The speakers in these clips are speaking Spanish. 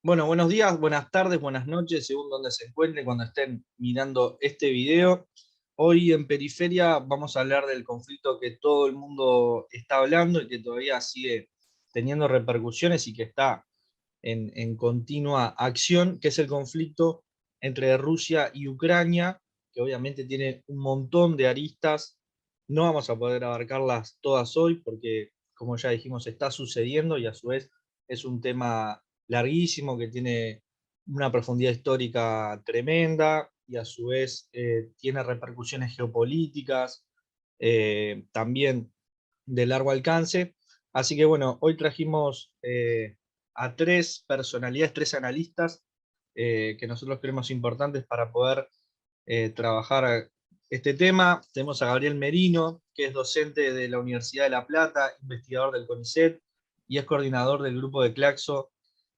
Bueno, buenos días, buenas tardes, buenas noches, según donde se encuentren cuando estén mirando este video. Hoy en Periferia vamos a hablar del conflicto que todo el mundo está hablando y que todavía sigue teniendo repercusiones y que está en continua acción, que es el conflicto entre Rusia y Ucrania, que obviamente tiene un montón de aristas. No vamos a poder abarcarlas todas hoy porque, como ya dijimos, está sucediendo y a su vez es un tema larguísimo que tiene una profundidad histórica tremenda y a su vez tiene repercusiones geopolíticas también de largo alcance. Así que bueno, hoy trajimos a tres personalidades, tres analistas que nosotros creemos importantes para poder trabajar este tema. Tenemos a Gabriel Merino, que es docente de la Universidad de La Plata, investigador del CONICET y es coordinador del grupo de Claxo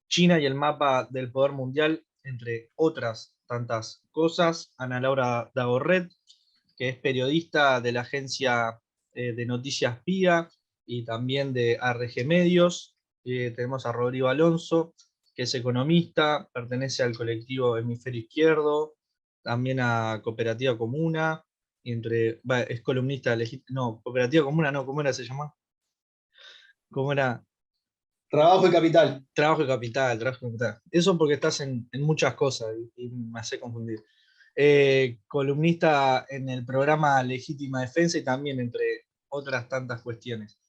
China y el mapa del poder mundial, entre otras tantas cosas. Ana Laura Dagorret, que es periodista de la agencia de noticias PIA y también de ARG Medios. Tenemos a Rodrigo Alonso, que es economista, pertenece al colectivo Hemisferio Izquierdo, también a Cooperativa Comuna, es columnista de no, Cooperativa Comuna no, ¿cómo era se llama? ¿Cómo era? Trabajo y capital. Trabajo y capital, trabajo y capital. Eso porque estás en muchas cosas y me hace confundir. Columnista en el programa Legítima Defensa y también entre otras tantas cuestiones.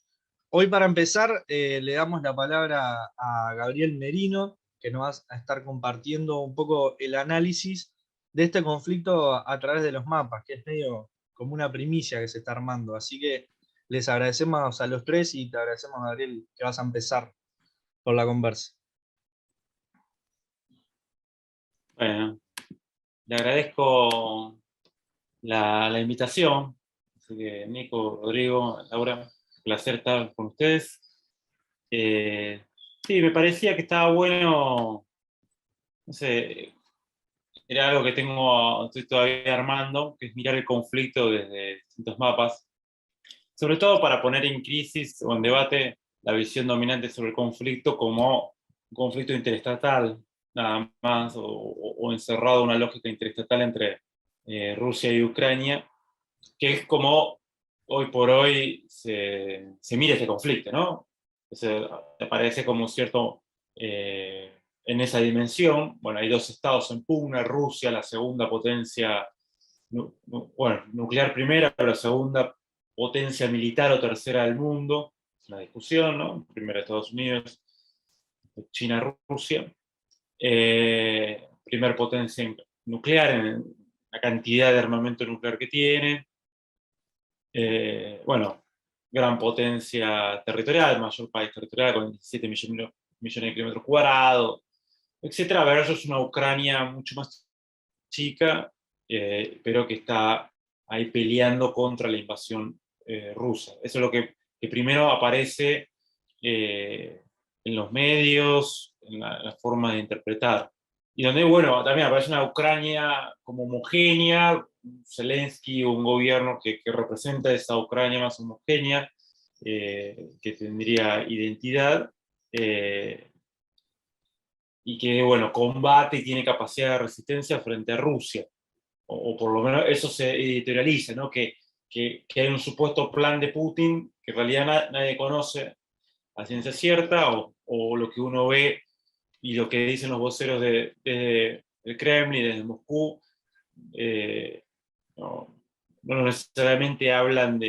Hoy para empezar le damos la palabra a Gabriel Merino, que nos va a estar compartiendo un poco el análisis de este conflicto a través de los mapas, que es medio como una primicia que se está armando. Así que les agradecemos a los tres y te agradecemos, Gabriel, que vas a empezar por la conversa. Bueno, le agradezco la invitación. Así que Nico, Rodrigo, Laura, un placer estar con ustedes. Sí, me parecía que estaba bueno, no sé, era algo que estoy todavía armando, que es mirar el conflicto desde distintos mapas, sobre todo para poner en crisis o en debate la visión dominante sobre el conflicto como un conflicto interestatal, nada más, o encerrado en una lógica interestatal entre Rusia y Ucrania, que es como hoy por hoy se mira este conflicto, ¿no? Entonces, aparece como cierto, en esa dimensión, bueno, hay dos estados en pugna, Rusia, la segunda potencia, bueno, nuclear primera, pero la segunda potencia militar o tercera del mundo, es una discusión, ¿no? Primero Estados Unidos, China, Rusia. Primer potencia nuclear en la cantidad de armamento nuclear que tiene. Bueno, gran potencia territorial, mayor país territorial con 17 millones de kilómetros cuadrados, etcétera, versus una Ucrania mucho más chica, pero que está ahí peleando contra la invasión rusa. Eso es lo que primero aparece en los medios, en la forma de interpretar. Y donde, bueno, también aparece una Ucrania como homogénea, Zelensky, un gobierno que representa esa Ucrania más homogénea, que tendría identidad, y que, bueno, combate y tiene capacidad de resistencia frente a Rusia. O por lo menos eso se editorializa, ¿no? Que hay un supuesto plan de Putin que en realidad nadie conoce a ciencia cierta, o lo que uno ve y lo que dicen los voceros del Kremlin, desde Moscú, eh, no necesariamente hablan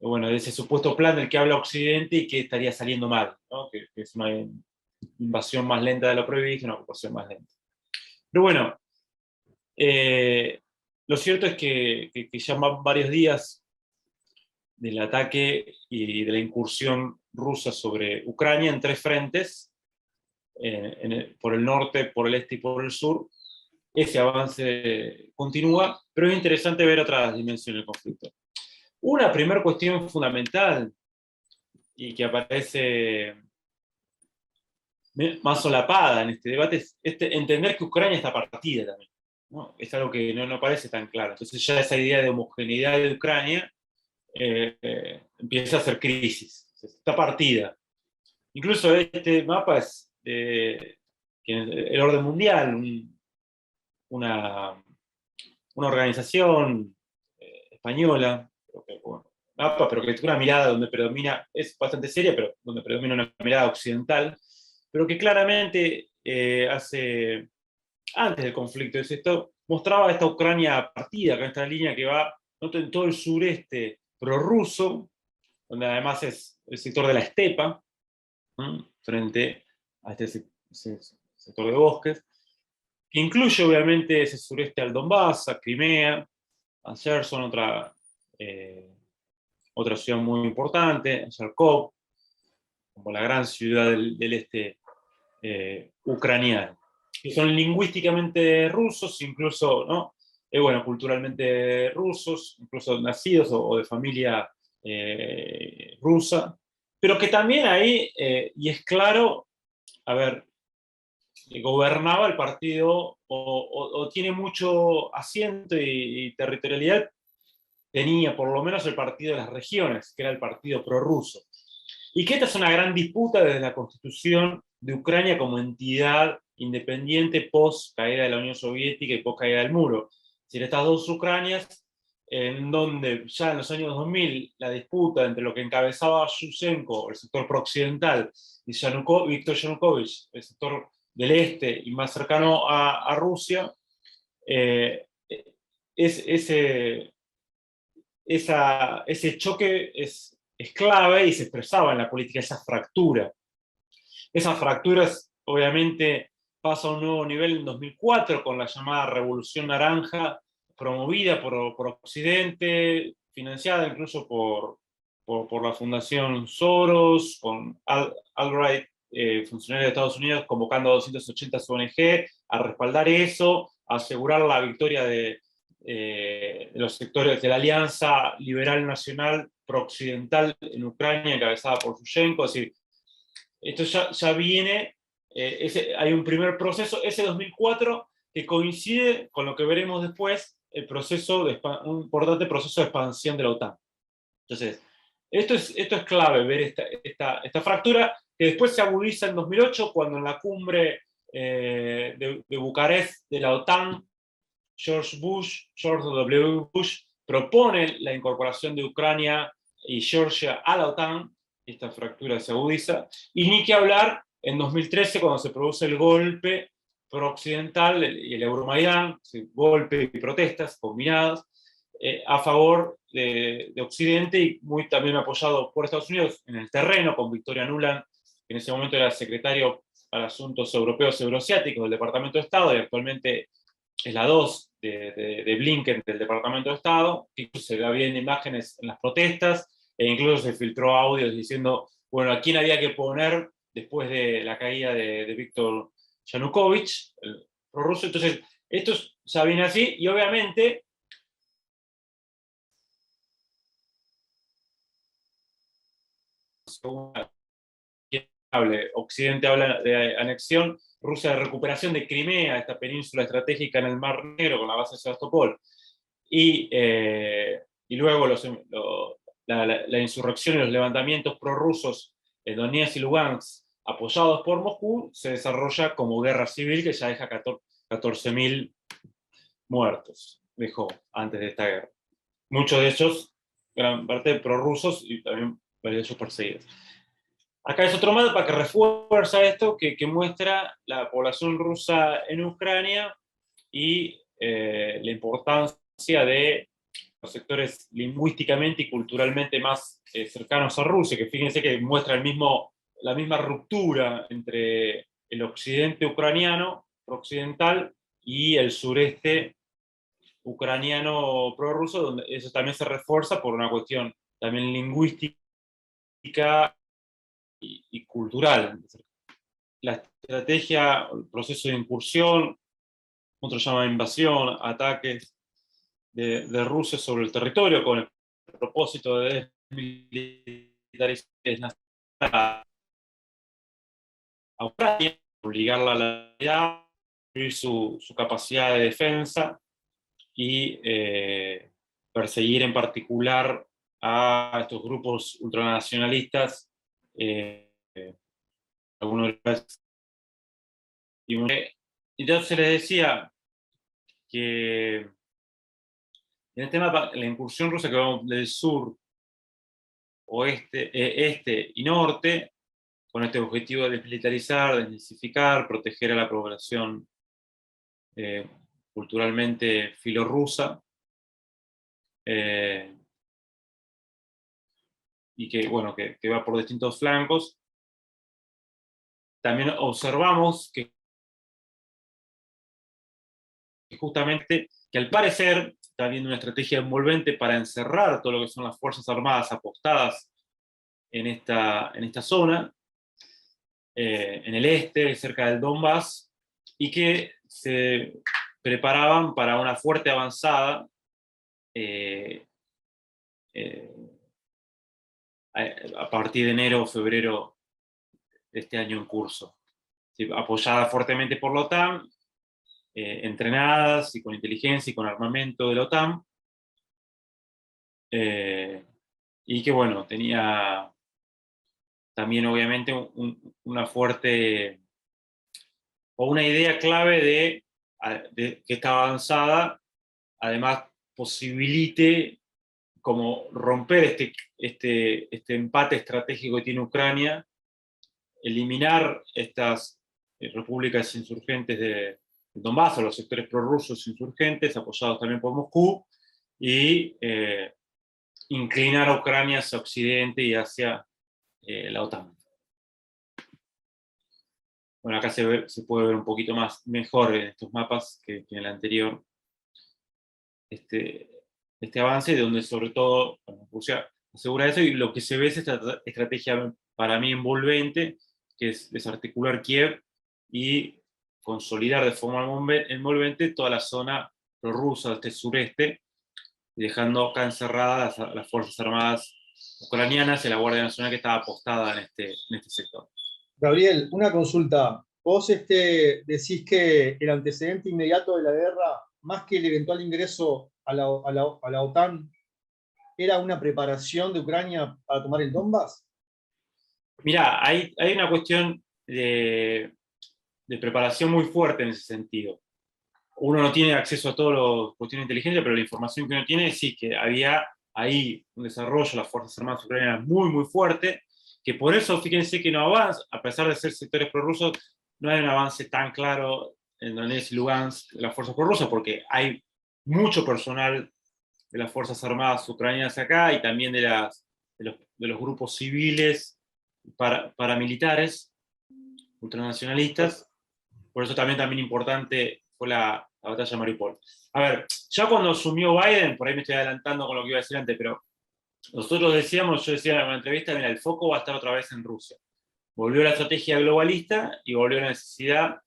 bueno, de ese supuesto plan del que habla Occidente y que estaría saliendo mal, ¿no? Que es una invasión más lenta de lo previsto, una ocupación más lenta. Pero bueno, lo cierto es que ya van varios días del ataque y de la incursión rusa sobre Ucrania en tres frentes, por el norte, por el este y por el sur. Ese avance continúa, pero es interesante ver otras dimensiones del conflicto. Una primera cuestión fundamental y que aparece más solapada en este debate es entender que Ucrania está partida también, ¿no? Es algo que no parece tan claro. Entonces ya esa idea de homogeneidad de Ucrania empieza a hacer crisis. Está partida. Incluso este mapa es que es el orden mundial, una organización española, pero que tiene una mirada donde predomina, es bastante seria, pero donde predomina una mirada occidental, pero que claramente antes del conflicto, mostraba esta Ucrania partida, con esta línea que va en todo el sureste prorruso, donde además es el sector de la estepa, frente a este sector de bosques, que incluye obviamente ese sureste al Donbass, a Crimea, a Cherson, otra ciudad muy importante, Kharkov, como la gran ciudad del este ucraniano, que son lingüísticamente rusos, incluso, ¿no? Bueno, culturalmente rusos, incluso nacidos o de familia rusa, pero que también ahí, y es claro, a ver, gobernaba el partido o tiene mucho asiento y territorialidad, tenía por lo menos el partido de las regiones, que era el partido prorruso. Y que esta es una gran disputa desde la constitución de Ucrania como entidad independiente post caída de la Unión Soviética y post caída del muro. Es decir, estas dos Ucranias, en donde ya en los años 2000 la disputa entre lo que encabezaba Yushchenko, el sector prooccidental, y Viktor Yanukovych, el sector del este y más cercano a Rusia, ese choque es clave y se expresaba en la política, esa fractura. Esas fracturas, obviamente, pasa a un nuevo nivel en 2004 con la llamada Revolución Naranja, promovida por Occidente, financiada incluso por la Fundación Soros, con Albright, funcionario de Estados Unidos, convocando a 280 ONG a respaldar eso, a asegurar la victoria de los sectores de la Alianza Liberal Nacional Prooccidental en Ucrania, encabezada por Yushchenko. Es decir, esto ya viene, hay un primer proceso, ese 2004, que coincide con lo que veremos después, un importante proceso de expansión de la OTAN. Entonces, esto es clave, ver esta fractura, que después se agudiza en 2008, cuando en la cumbre de Bucarest de la OTAN, George W. Bush, propone la incorporación de Ucrania y Georgia a la OTAN. Esta fractura se agudiza. Y ni que hablar en 2013, cuando se produce el golpe prooccidental y el Euromaidán, golpe y protestas combinadas, a favor de Occidente y muy también apoyado por Estados Unidos en el terreno, con Victoria Nuland, que en ese momento era secretario para Asuntos Europeos y Euroasiáticos del Departamento de Estado y actualmente es la 2 de Blinken del Departamento de Estado, que incluso se habían imágenes en las protestas e incluso se filtró audios diciendo, bueno, a quién había que poner después de la caída de Viktor Yanukovych, el prorruso. Entonces, esto ya viene así y obviamente Occidente habla de anexión, Rusia de recuperación de Crimea, esta península estratégica en el Mar Negro con la base de Sebastopol, y luego la insurrección y los levantamientos prorrusos en Donetsk y Lugansk, apoyados por Moscú, se desarrolla como guerra civil que ya deja 14.000 muertos, dejó antes de esta guerra. Muchos de ellos, gran parte prorrusos y también varios de ellos perseguidos. Acá es otro mapa que refuerza esto, que muestra la población rusa en Ucrania y la importancia de los sectores lingüísticamente y culturalmente más cercanos a Rusia, que fíjense que muestra la misma ruptura entre el occidente ucraniano, prooccidental, y el sureste ucraniano prorruso, donde eso también se refuerza por una cuestión también lingüística y cultural. La estrategia, el proceso de incursión, otros llaman invasión, ataques de Rusia sobre el territorio con el propósito de desmilitarizar a Ucrania, obligarla a la unidad, su capacidad de defensa y perseguir en particular a estos grupos ultranacionalistas, algunos de los entonces les decía que en el tema de la incursión rusa que vamos del sur, oeste, este y norte, con este objetivo de desmilitarizar, desnazificar, proteger a la población culturalmente filorrusa, y que, bueno, que va por distintos flancos. También observamos que justamente que al parecer está habiendo una estrategia envolvente para encerrar todo lo que son las Fuerzas Armadas apostadas en esta zona, en el este, cerca del Donbass, y que se preparaban para una fuerte avanzada a partir de enero o febrero de este año en curso. ¿Sí? Apoyada fuertemente por la OTAN, entrenadas y con inteligencia y con armamento de la OTAN, y que, bueno, tenía también obviamente una fuerte, o una idea clave de que esta avanzada además posibilite como romper este empate estratégico que tiene Ucrania, eliminar estas repúblicas insurgentes de Donbass, o los sectores prorrusos insurgentes, apoyados también por Moscú, y inclinar a Ucrania hacia Occidente y hacia la OTAN. Bueno, acá se puede ver un poquito más mejor en estos mapas que en el anterior este avance, donde sobre todo, bueno, Rusia asegura eso, y lo que se ve es esta estrategia para mí envolvente, que es desarticular Kiev y consolidar de forma envolvente toda la zona prorrusa, este sureste, dejando acá encerradas las Fuerzas Armadas ucranianas y la Guardia Nacional que estaba apostada en este sector. Gabriel, una consulta. Vos decís que el antecedente inmediato de la guerra, más que el eventual ingreso a la OTAN, era una preparación de Ucrania para tomar el Donbass. Mirá, hay una cuestión de preparación muy fuerte en ese sentido. Uno no tiene acceso a todas las cuestiones de inteligencia, pero la información que uno tiene sí que había ahí un desarrollo de las Fuerzas Armadas ucranianas muy, muy fuerte, que por eso, fíjense que no avanza, a pesar de ser sectores prorrusos, no hay un avance tan claro en Donetsk y Lugansk de las fuerzas prorrusas, porque hay mucho personal de las Fuerzas Armadas ucranianas acá y también de los grupos civiles paramilitares ultranacionalistas. Por eso también importante fue la batalla de Mariupol. A ver, ya cuando asumió Biden, por ahí me estoy adelantando con lo que iba a decir antes, pero nosotros decíamos, yo decía en una entrevista, mira, el foco va a estar otra vez en Rusia. Volvió la estrategia globalista y volvió la necesidad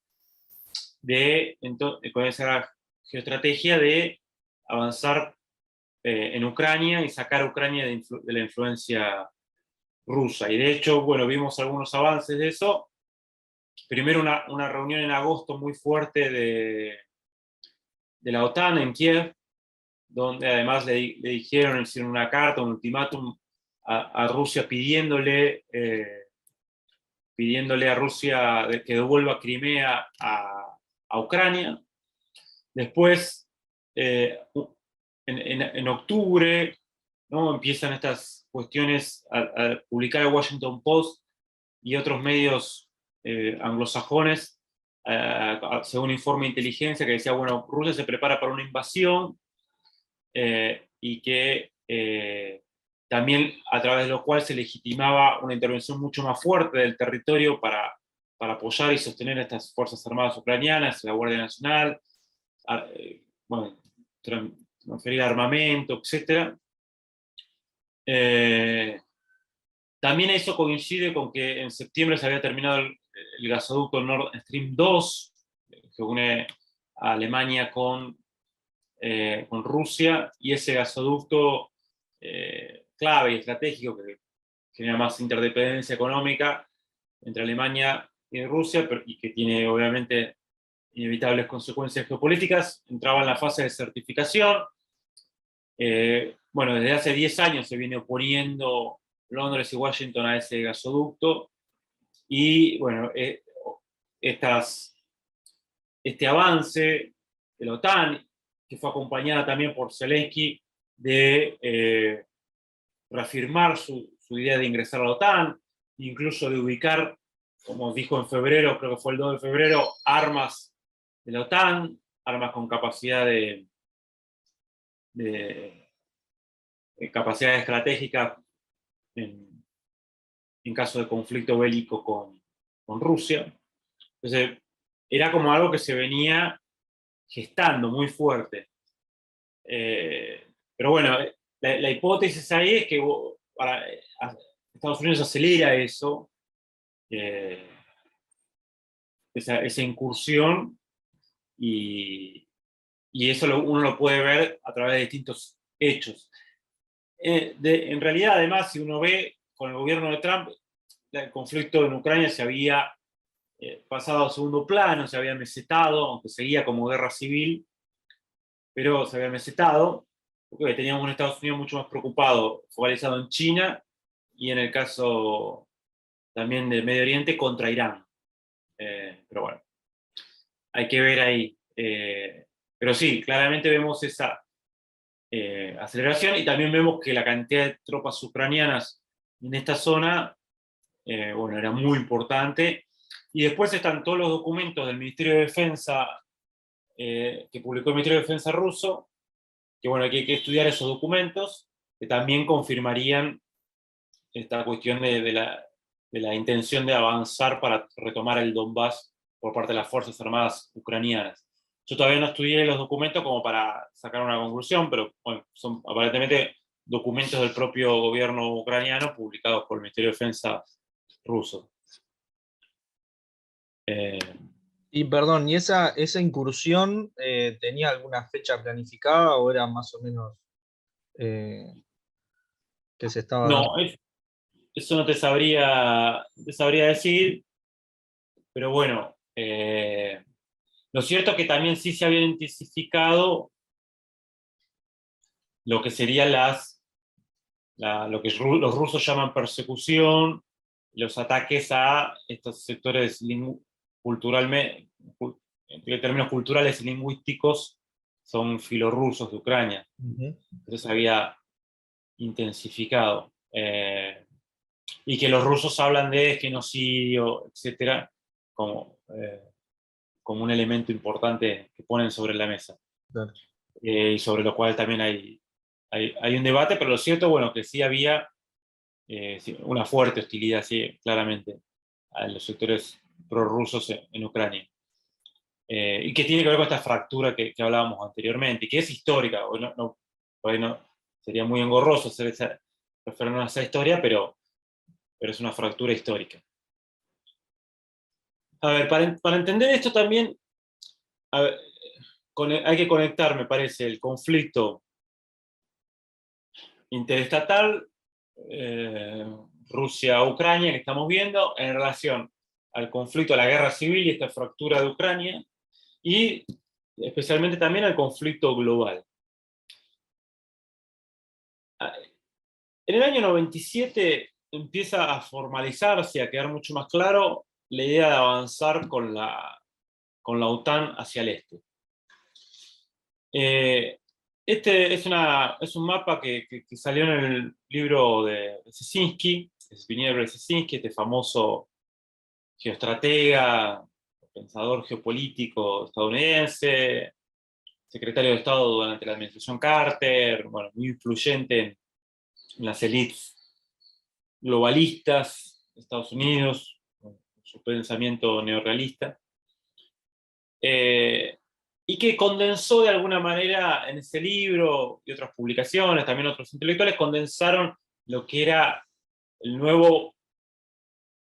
con esa geoestrategia de avanzar en Ucrania y sacar a Ucrania de la influencia rusa. Y de hecho, bueno, vimos algunos avances de eso. Primero una reunión en agosto muy fuerte de la OTAN en Kiev, donde además le hicieron una carta, un ultimátum a Rusia pidiéndole a Rusia que devuelva Crimea a Ucrania. Después, en octubre, ¿no? Empiezan estas cuestiones a publicar el Washington Post y otros medios anglosajones, según informe de inteligencia, que decía, bueno, Rusia se prepara para una invasión, y que también a través de lo cual se legitimaba una intervención mucho más fuerte del territorio para apoyar y sostener a estas Fuerzas Armadas ucranianas, la Guardia Nacional, bueno, transferir armamento, etc. También eso coincide con que en septiembre se había terminado el gasoducto Nord Stream 2, que une a Alemania con Rusia, y ese gasoducto clave y estratégico que genera más interdependencia económica entre Alemania y Rusia, y que tiene obviamente inevitables consecuencias geopolíticas, entraba en la fase de certificación. Bueno, desde hace 10 años se viene oponiendo Londres y Washington a ese gasoducto, y bueno, estas este avance de la OTAN, que fue acompañada también por Zelensky, de reafirmar su idea de ingresar a la OTAN, incluso de ubicar, como dijo en febrero, creo que fue el 2 de febrero, armas de la OTAN, armas con capacidad de capacidad estratégica en caso de conflicto bélico con Rusia. Entonces, era como algo que se venía gestando muy fuerte. Pero bueno, la hipótesis ahí es que Estados Unidos acelera eso, esa incursión, y eso uno lo puede ver a través de distintos hechos. En realidad, además, si uno ve con el gobierno de Trump, el conflicto en Ucrania se había pasado a segundo plano, se había mesetado, aunque seguía como guerra civil, pero se había mesetado, porque teníamos un Estados Unidos mucho más preocupado, focalizado en China, y en el caso también del Medio Oriente contra Irán. Pero bueno, hay que ver ahí. Pero sí, claramente vemos esa aceleración, y también vemos que la cantidad de tropas ucranianas en esta zona, bueno, era muy importante. Y después están todos los documentos del Ministerio de Defensa, que publicó el Ministerio de Defensa ruso, que bueno, hay que estudiar esos documentos, que también confirmarían esta cuestión de la intención de avanzar para retomar el Donbass por parte de las Fuerzas Armadas ucranianas. Yo todavía no estudié los documentos como para sacar una conclusión, pero bueno, son aparentemente documentos del propio gobierno ucraniano publicados por el Ministerio de Defensa ruso. Y perdón, ¿y esa incursión tenía alguna fecha planificada o era más o menos que se estaba dando? No, eso no te sabría decir, pero bueno, lo cierto es que también sí se había intensificado lo que serían lo que los rusos llaman persecución, los ataques a estos sectores culturalmente, entre términos culturales y lingüísticos, son filorrusos de Ucrania. Uh-huh. Entonces había intensificado. Y que los rusos hablan de genocidio, etcétera, como un elemento importante que ponen sobre la mesa. Claro. Y sobre lo cual también hay un debate, pero lo cierto, bueno, que sí había una fuerte hostilidad, sí, claramente, a los sectores prorrusos en Ucrania. Y que tiene que ver con esta fractura que hablábamos anteriormente, y que es histórica. Por ahí no sería muy engorroso referirnos a esa historia, pero es una fractura histórica. A ver, para entender esto también, a ver, hay que conectar, me parece, el conflicto interestatal Rusia-Ucrania que estamos viendo en relación al conflicto, a la guerra civil y esta fractura de Ucrania, y especialmente también al conflicto global. En el año 97 empieza a formalizarse, a quedar mucho más claro la idea de avanzar con la OTAN hacia el este. Este es un mapa que salió en el libro de Brzezinski, Zbigniew Brzezinski, este famoso geostratega, pensador geopolítico estadounidense, secretario de Estado durante la administración Carter, bueno, muy influyente en las élites globalistas de Estados Unidos, con su pensamiento neorrealista. Y que condensó de alguna manera en ese libro y otras publicaciones, también otros intelectuales, condensaron lo que era el nuevo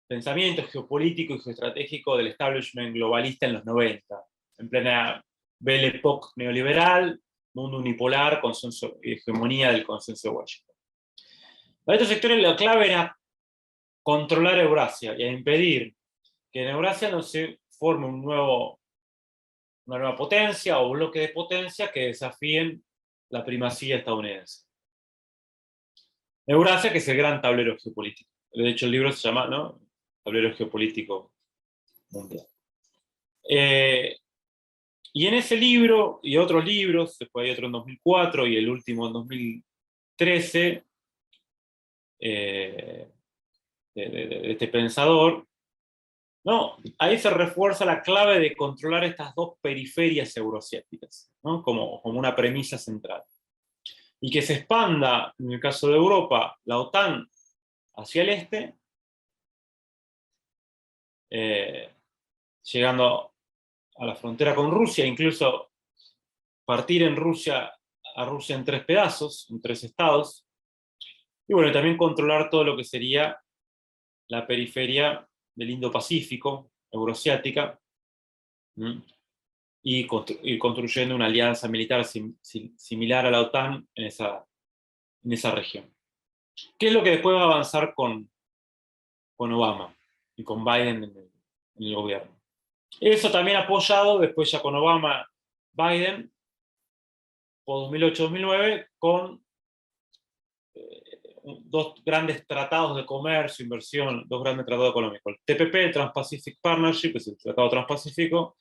pensamiento geopolítico y geoestratégico del establishment globalista en los 90, en plena Belle Époque neoliberal, mundo unipolar, consenso, hegemonía del consenso de Washington. Para estos sectores la clave era controlar Eurasia y a impedir que en Eurasia no se forme una nueva potencia o bloque de potencia que desafíen la primacía estadounidense. Eurasia, que es el gran tablero geopolítico. De hecho, el libro se llama, ¿no?, Tablero Geopolítico Mundial. Y en ese libro, y otros libros, después hay otro en 2004 y el último en 2013, de este pensador, ¿no? Ahí se refuerza la clave de controlar estas dos periferias euroasiáticas, ¿no? Como una premisa central. Y que se expanda, en el caso de Europa, la OTAN hacia el este, llegando a la frontera con Rusia, incluso partir a Rusia en tres pedazos, en tres estados, y bueno, también controlar todo lo que sería la periferia del Indo-Pacífico, euroasiática, y ir construyendo una alianza militar similar a la OTAN en esa región. ¿Qué es lo que después va a avanzar con Obama y con Biden en el gobierno? Eso también apoyado después ya con Obama, Biden, por 2008-2009, con dos grandes tratados de comercio, inversión, dos grandes tratados económicos. El TPP, el Trans-Pacific Partnership, que es el Tratado Transpacífico,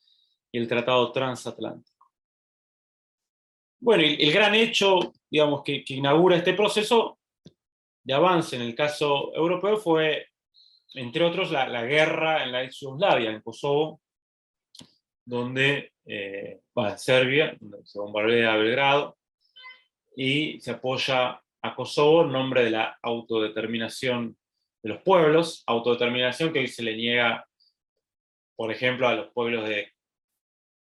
y el Tratado Transatlántico. Bueno, y el gran hecho, digamos, que inaugura este proceso de avance en el caso europeo fue, entre otros, la guerra en la ex Yugoslavia, en Kosovo, donde, en Serbia, donde se bombardea Belgrado, y se apoya a Kosovo en nombre de la autodeterminación de los pueblos, autodeterminación que hoy se le niega, por ejemplo, a los pueblos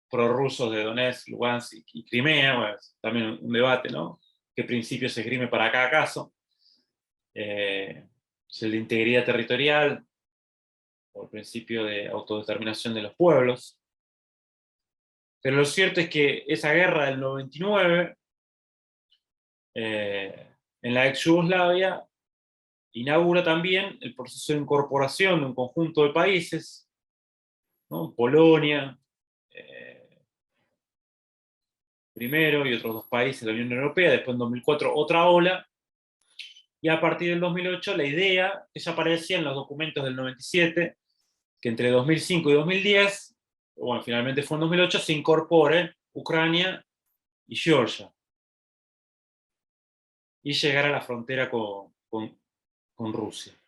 prorrusos de Donetsk, Lugansk y Crimea. Bueno, también un debate, ¿no? ¿Qué principio se esgrime para cada caso? Es el de integridad territorial, o el principio de autodeterminación de los pueblos. Pero lo cierto es que esa guerra del 99, en la ex Yugoslavia, inaugura también el proceso de incorporación de un conjunto de países, ¿no? Polonia, primero, y otros dos países de la Unión Europea, después en 2004 otra ola, y a partir del 2008 la idea, que ya aparecía en los documentos del 97, que entre 2005 y 2010, bueno, finalmente fue en 2008, se incorpore Ucrania y Georgia, y llegar a la frontera con Rusia.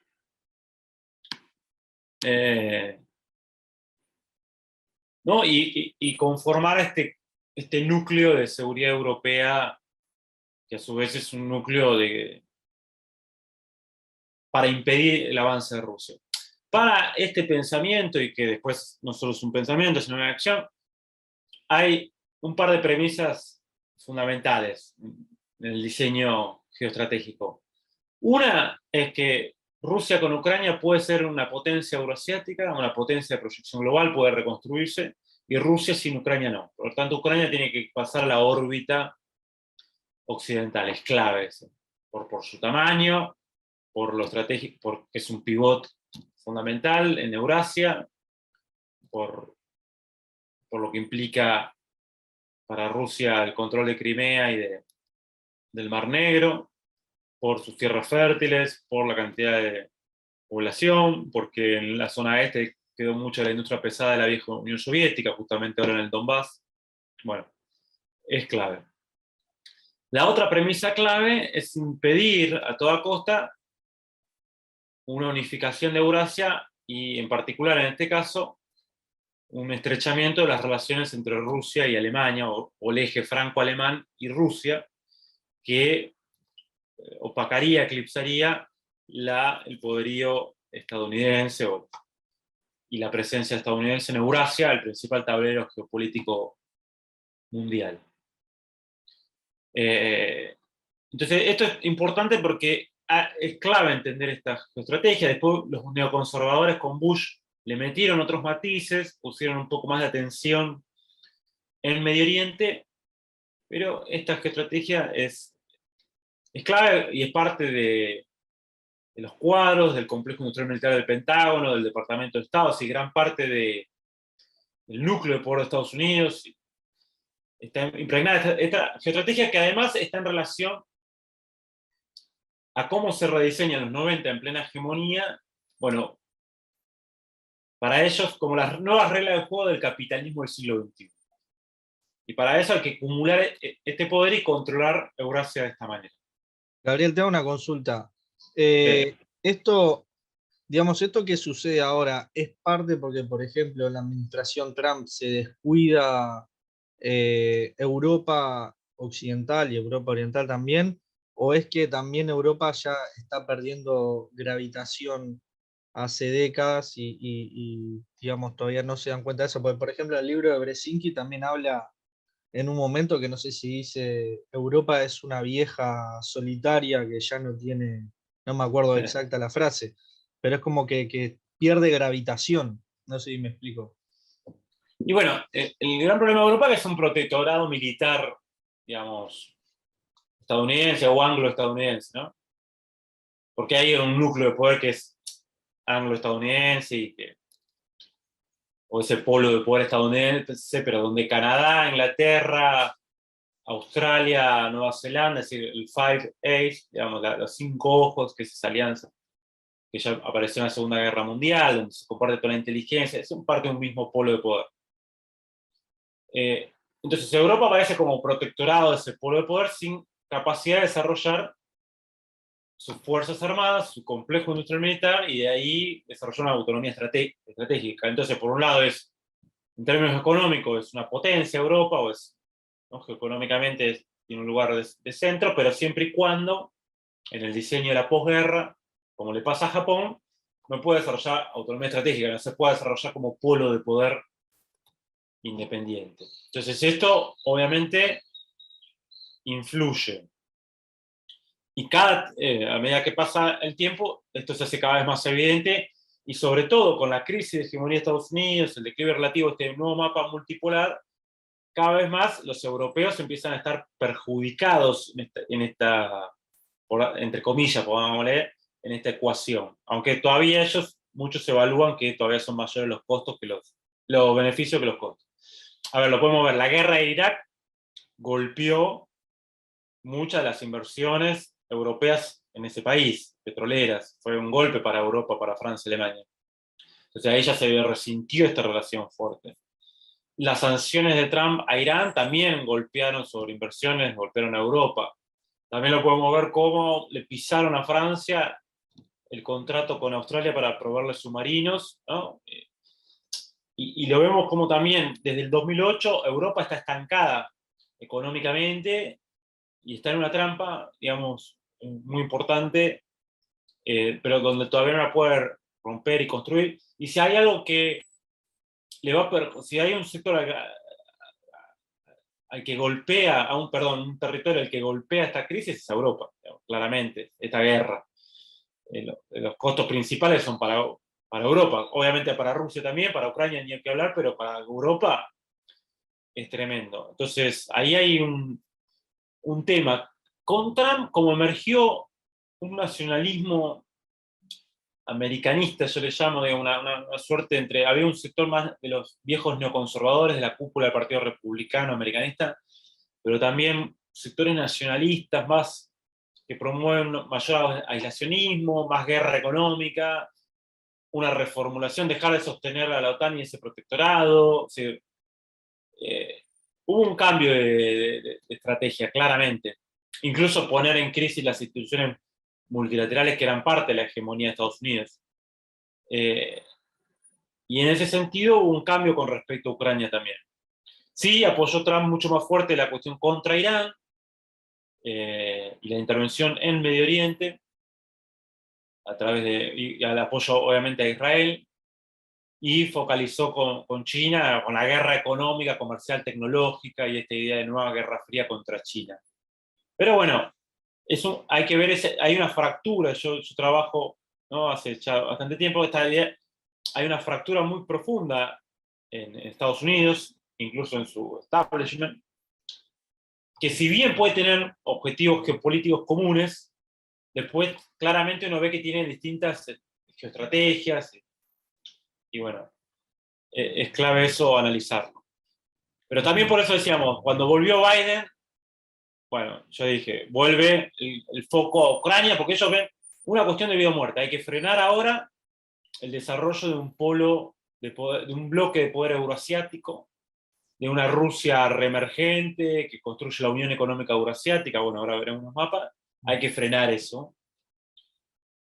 ¿No? Y conformar este núcleo de seguridad europea, que a su vez es un núcleo para impedir el avance de Rusia. Para este pensamiento, y que después no solo es un pensamiento, sino una acción, hay un par de premisas fundamentales en el diseño geoestratégico. Una es que Rusia con Ucrania puede ser una potencia euroasiática, una potencia de proyección global, puede reconstruirse, y Rusia sin Ucrania no. Por lo tanto, Ucrania tiene que pasar a la órbita occidental, es clave eso, por su tamaño, por lo estratégico, porque es un pivot fundamental en Eurasia, por lo que implica para Rusia el control de Crimea y del Mar Negro, por sus tierras fértiles, por la cantidad de población, porque en la zona este quedó mucha de la industria pesada de la vieja Unión Soviética, justamente ahora en el Donbass. Bueno, es clave. La otra premisa clave es impedir a toda costa una unificación de Eurasia y, en particular en este caso, un estrechamiento de las relaciones entre Rusia y Alemania, o el eje franco-alemán y Rusia, que opacaría, eclipsaría el poderío estadounidense y la presencia estadounidense en Eurasia, el principal tablero geopolítico mundial. Entonces, esto es importante porque es clave entender esta estrategia. Después los neoconservadores con Bush le metieron otros matices, pusieron un poco más de atención en Medio Oriente, pero esta estrategia es clave y es parte de los cuadros del complejo industrial militar del Pentágono, del Departamento de Estado, y gran parte del núcleo de poder de Estados Unidos. Está impregnada esta estrategia, que además está en relación a cómo se rediseña en los 90 en plena hegemonía, bueno, para ellos como las nuevas reglas de juego del capitalismo del siglo XXI. Y para eso hay que acumular este poder y controlar Eurasia de esta manera. Gabriel, te hago una consulta. Sí. Esto, digamos, esto que sucede ahora es parte porque, por ejemplo, en la administración Trump se descuida Europa occidental y Europa oriental también, o es que también Europa ya está perdiendo gravitación hace décadas digamos, todavía no se dan cuenta de eso. Porque, por ejemplo, el libro de Brzezinski también habla en un momento que no sé si dice, Europa es una vieja solitaria que ya no tiene, no me acuerdo exacta la frase, pero es como que pierde gravitación. No sé si me explico. Y bueno, el gran problema de Europa es que es un protectorado militar, digamos, estadounidense o anglo-estadounidense, ¿no? Porque hay un núcleo de poder que es anglo-estadounidense o ese polo de poder estadounidense, pero donde Canadá, Inglaterra, Australia, Nueva Zelanda, es decir, el Five Eyes, digamos, los 5 ojos, que es esa alianza que ya apareció en la Segunda Guerra Mundial, donde se comparte toda la inteligencia, es parte de un mismo polo de poder. Entonces Europa aparece como protectorado de ese polo de poder sin capacidad de desarrollar sus fuerzas armadas, su complejo industrial militar, y de ahí desarrolló una autonomía estratégica. Entonces, por un lado, en términos económicos, es una potencia Europa, o ¿no? Económicamente tiene un lugar de centro, pero siempre y cuando, en el diseño de la posguerra, como le pasa a Japón, no puede desarrollar autonomía estratégica, no se puede desarrollar como polo de poder independiente. Entonces, esto obviamente influye. Y a medida que pasa el tiempo, esto se hace cada vez más evidente, y sobre todo con la crisis de hegemonía de Estados Unidos, el declive relativo a este nuevo mapa multipolar, cada vez más los europeos empiezan a estar perjudicados entre comillas, pongámosle, en esta ecuación. Aunque todavía muchos evalúan que todavía son mayores los costos que los beneficios que los costos. A ver, lo podemos ver, la guerra de Irak golpeó muchas de las inversiones europeas en ese país, petroleras. Fue un golpe para Europa, para Francia y Alemania. Entonces ahí ya se resintió esta relación fuerte. Las sanciones de Trump a Irán también golpearon sobre inversiones, golpearon a Europa. También lo podemos ver cómo le pisaron a Francia el contrato con Australia para proveerle submarinos, ¿no? Y lo vemos como también desde el 2008 Europa está estancada económicamente y está en una trampa, digamos, muy importante, pero donde todavía no la puede romper y construir. Y si hay algo que si hay un sector al que golpea, un territorio al que golpea esta crisis es Europa, digamos, claramente, esta guerra. Los costos principales son para Europa, obviamente para Rusia también, para Ucrania ni hay que hablar, pero para Europa es tremendo. Entonces, ahí hay un tema. Con Trump, como emergió un nacionalismo americanista, yo le llamo, de una suerte entre, había un sector más de los viejos neoconservadores de la cúpula del Partido Republicano americanista, pero también sectores nacionalistas más que promueven mayor aislacionismo, más guerra económica, una reformulación, dejar de sostener a la OTAN y ese protectorado. O sea, hubo un cambio de estrategia, claramente. Incluso poner en crisis las instituciones multilaterales que eran parte de la hegemonía de Estados Unidos. Y en ese sentido hubo un cambio con respecto a Ucrania también. Sí, apoyó Trump mucho más fuerte la cuestión contra Irán y la intervención en Medio Oriente, y al apoyo obviamente a Israel, y focalizó con China, con la guerra económica, comercial, tecnológica y esta idea de nueva guerra fría contra China. Pero bueno, hay que ver, hay una fractura, yo trabajo, ¿no? Hace ya bastante tiempo, hay una fractura muy profunda en Estados Unidos, incluso en su establishment, que si bien puede tener objetivos geopolíticos comunes, después claramente uno ve que tiene distintas geoestrategias, y bueno, es clave eso analizarlo. Pero también por eso decíamos, cuando volvió Biden, bueno, yo dije, vuelve el foco a Ucrania, porque ellos ven una cuestión de vida o muerte. Hay que frenar ahora el desarrollo de un polo, de un bloque de poder euroasiático, de una Rusia reemergente que construye la Unión Económica Euroasiática. Bueno, ahora veremos unos mapas. Hay que frenar eso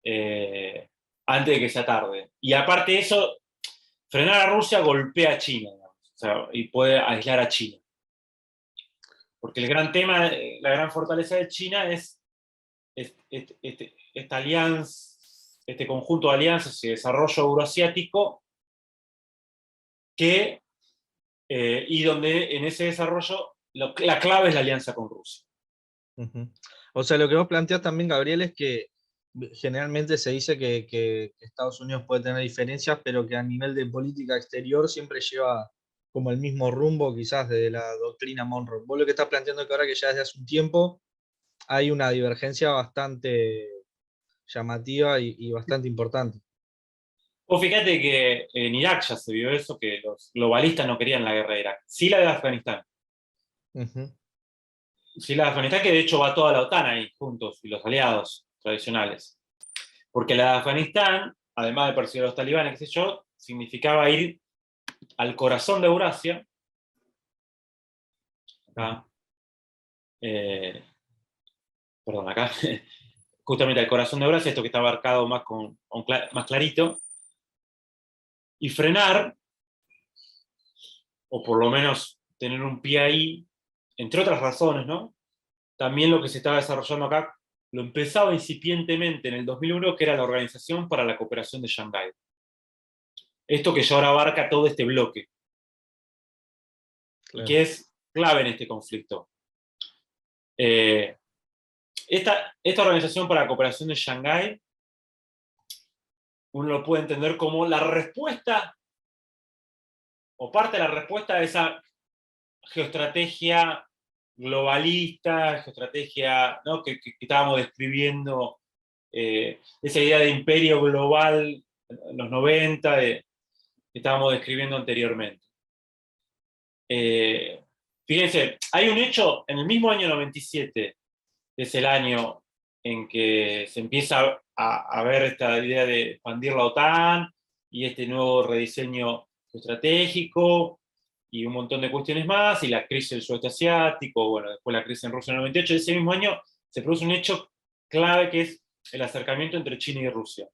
antes de que sea tarde. Y aparte de eso, frenar a Rusia golpea a China, digamos, o sea, y puede aislar a China. Porque el gran tema, la gran fortaleza de China es esta alianza, este conjunto de alianzas y desarrollo euroasiático y donde en ese desarrollo la clave es la alianza con Rusia. O sea, lo que vos planteás también, Gabriel, es que generalmente se dice que Estados Unidos puede tener diferencias, pero que a nivel de política exterior siempre lleva como el mismo rumbo, quizás desde la doctrina Monroe. Vos lo que estás planteando es que ahora que ya desde hace un tiempo hay una divergencia bastante llamativa y bastante importante. Vos fíjate que en Irak ya se vio eso, que los globalistas no querían la guerra de Irak, sí la de Afganistán. Sí, la de Afganistán, que de hecho va toda la OTAN ahí juntos, y los aliados tradicionales. Porque la de Afganistán, además de perseguir a los talibanes, qué sé yo, significaba ir al corazón de Eurasia, acá, perdón, acá, justamente al corazón de Eurasia, esto que está abarcado más, más clarito, y frenar, o por lo menos tener un pie ahí, entre otras razones, ¿no? También lo que se estaba desarrollando acá, lo empezaba incipientemente en el 2001, que era la Organización para la Cooperación de Shanghái. Esto que ya ahora abarca todo este bloque. Claro. Y que es clave en este conflicto. Esta Organización para la Cooperación de Shanghái, uno lo puede entender como la respuesta, o parte de la respuesta a esa geoestrategia globalista, geoestrategia, ¿no? que estábamos describiendo, esa idea de imperio global en los 90, que estábamos describiendo anteriormente. Fíjense, hay un hecho, en el mismo año 97, es el año en que se empieza a ver esta idea de expandir la OTAN y este nuevo rediseño estratégico y un montón de cuestiones más, y la crisis del sudeste asiático, bueno, después la crisis en Rusia en el 98, ese mismo año se produce un hecho clave que es el acercamiento entre China y Rusia.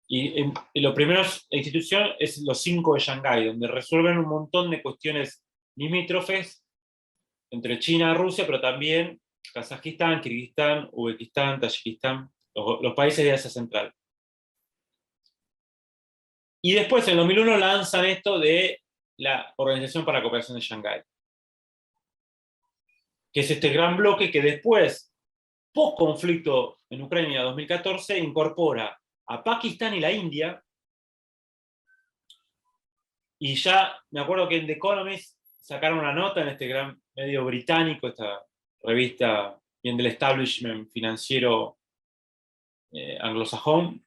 Y los primeros instituciones es los 5 de Shanghái, donde resuelven un montón de cuestiones limítrofes entre China y Rusia, pero también Kazajistán, Kirguistán, Uzbekistán, Tayikistán, los países de Asia Central. Y después, en 2001, lanzan esto de la Organización para la Cooperación de Shanghái, que es este gran bloque que después, post conflicto en Ucrania 2014, incorpora a Pakistán y la India. Y ya me acuerdo que en The Economist sacaron una nota en este gran medio británico, esta revista bien del establishment financiero anglosajón,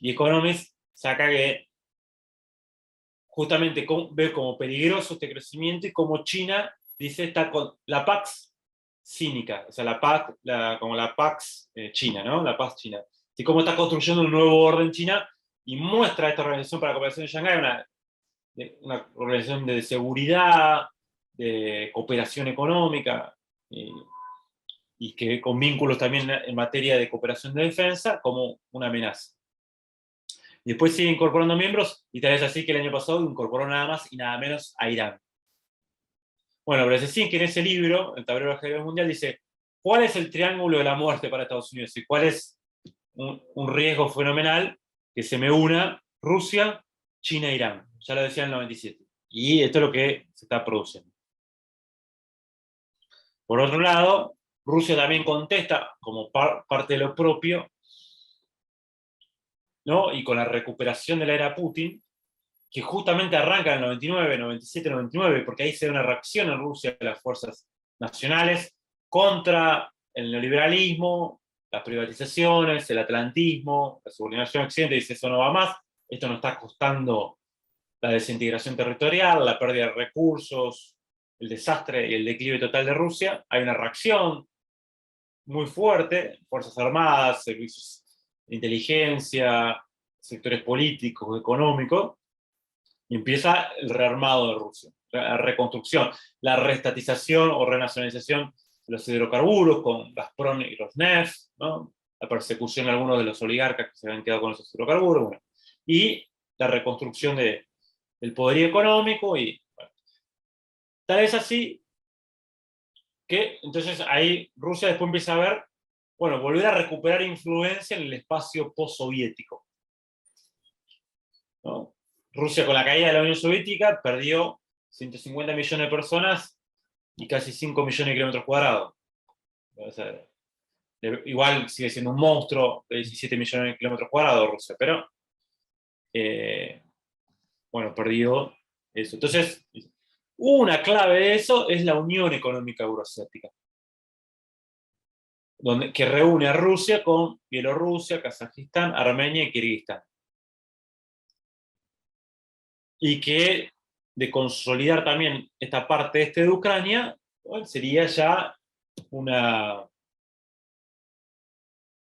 The Economist saca que justamente ve como peligroso este crecimiento y como China dice está con la Pax cínica, o sea, como la Pax China, ¿no? La Paz China. Y cómo está construyendo un nuevo orden China y muestra esta Organización para la Cooperación de Shanghái, una organización de seguridad, de cooperación económica, y que con vínculos también en materia de cooperación de defensa, como una amenaza. Y después sigue incorporando miembros, y tal vez así que el año pasado incorporó nada más y nada menos a Irán. Bueno, Brzezinski en ese libro, El tablero de ajedrez mundial, dice, ¿cuál es el triángulo de la muerte para Estados Unidos? ¿Y cuál es un riesgo fenomenal que se me una Rusia, China e Irán? Ya lo decía en el 97. Y esto es lo que se está produciendo. Por otro lado, Rusia también contesta como parte de lo propio, ¿no? Y con la recuperación de la era Putin, que justamente arranca en el 99, 97, 99, porque ahí se da una reacción en Rusia de las fuerzas nacionales contra el neoliberalismo, las privatizaciones, el atlantismo, la subordinación occidente, dice eso no va más, esto nos está costando la desintegración territorial, la pérdida de recursos, el desastre y el declive total de Rusia. Hay una reacción muy fuerte, fuerzas armadas, servicios de inteligencia, sectores políticos, económicos, y empieza el rearmado de Rusia. la reconstrucción, la reestatización o renacionalización de los hidrocarburos con Gazprom y Rosneft, ¿no? La persecución de algunos de los oligarcas que se habían quedado con esos hidrocarburos, bueno, y la reconstrucción del poderío económico, y bueno, tal es así que entonces ahí Rusia después empieza a ver, bueno, volver a recuperar influencia en el espacio postsoviético, ¿no? Rusia, con la caída de la Unión Soviética, perdió 150 millones de personas y casi 5 millones de kilómetros cuadrados. O sea, igual sigue siendo un monstruo de 17 millones de kilómetros cuadrados Rusia, pero bueno, perdió eso. Entonces, una clave de eso es la Unión Económica Euroasiática, que reúne a Rusia con Bielorrusia, Kazajistán, Armenia y Kirguistán. Y que, de consolidar también esta parte este de Ucrania, bueno, sería ya una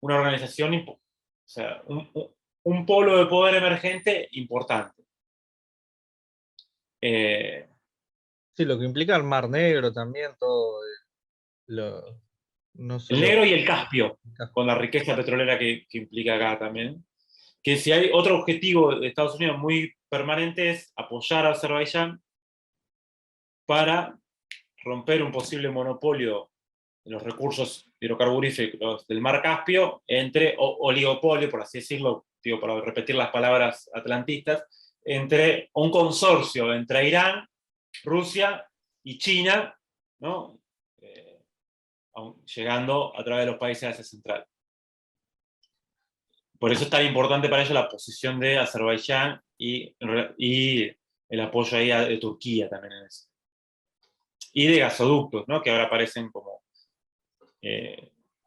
organización, o sea, un polo de poder emergente importante. Sí, lo que implica el Mar Negro también, todo no El solo Negro y el Caspio, con la riqueza petrolera que implica acá también. Que si hay otro objetivo de Estados Unidos muy permanente es apoyar a Azerbaiyán para romper un posible monopolio de los recursos hidrocarburíferos del Mar Caspio, entre oligopolio, por así decirlo, digo, para repetir las palabras atlantistas, entre un consorcio entre Irán, Rusia y China, ¿no? Llegando a través de los países de Asia Central. Por eso es tan importante para ellos la posición de Azerbaiyán y el apoyo ahí de Turquía también en eso. Y de gasoductos, ¿no? Que ahora aparecen como...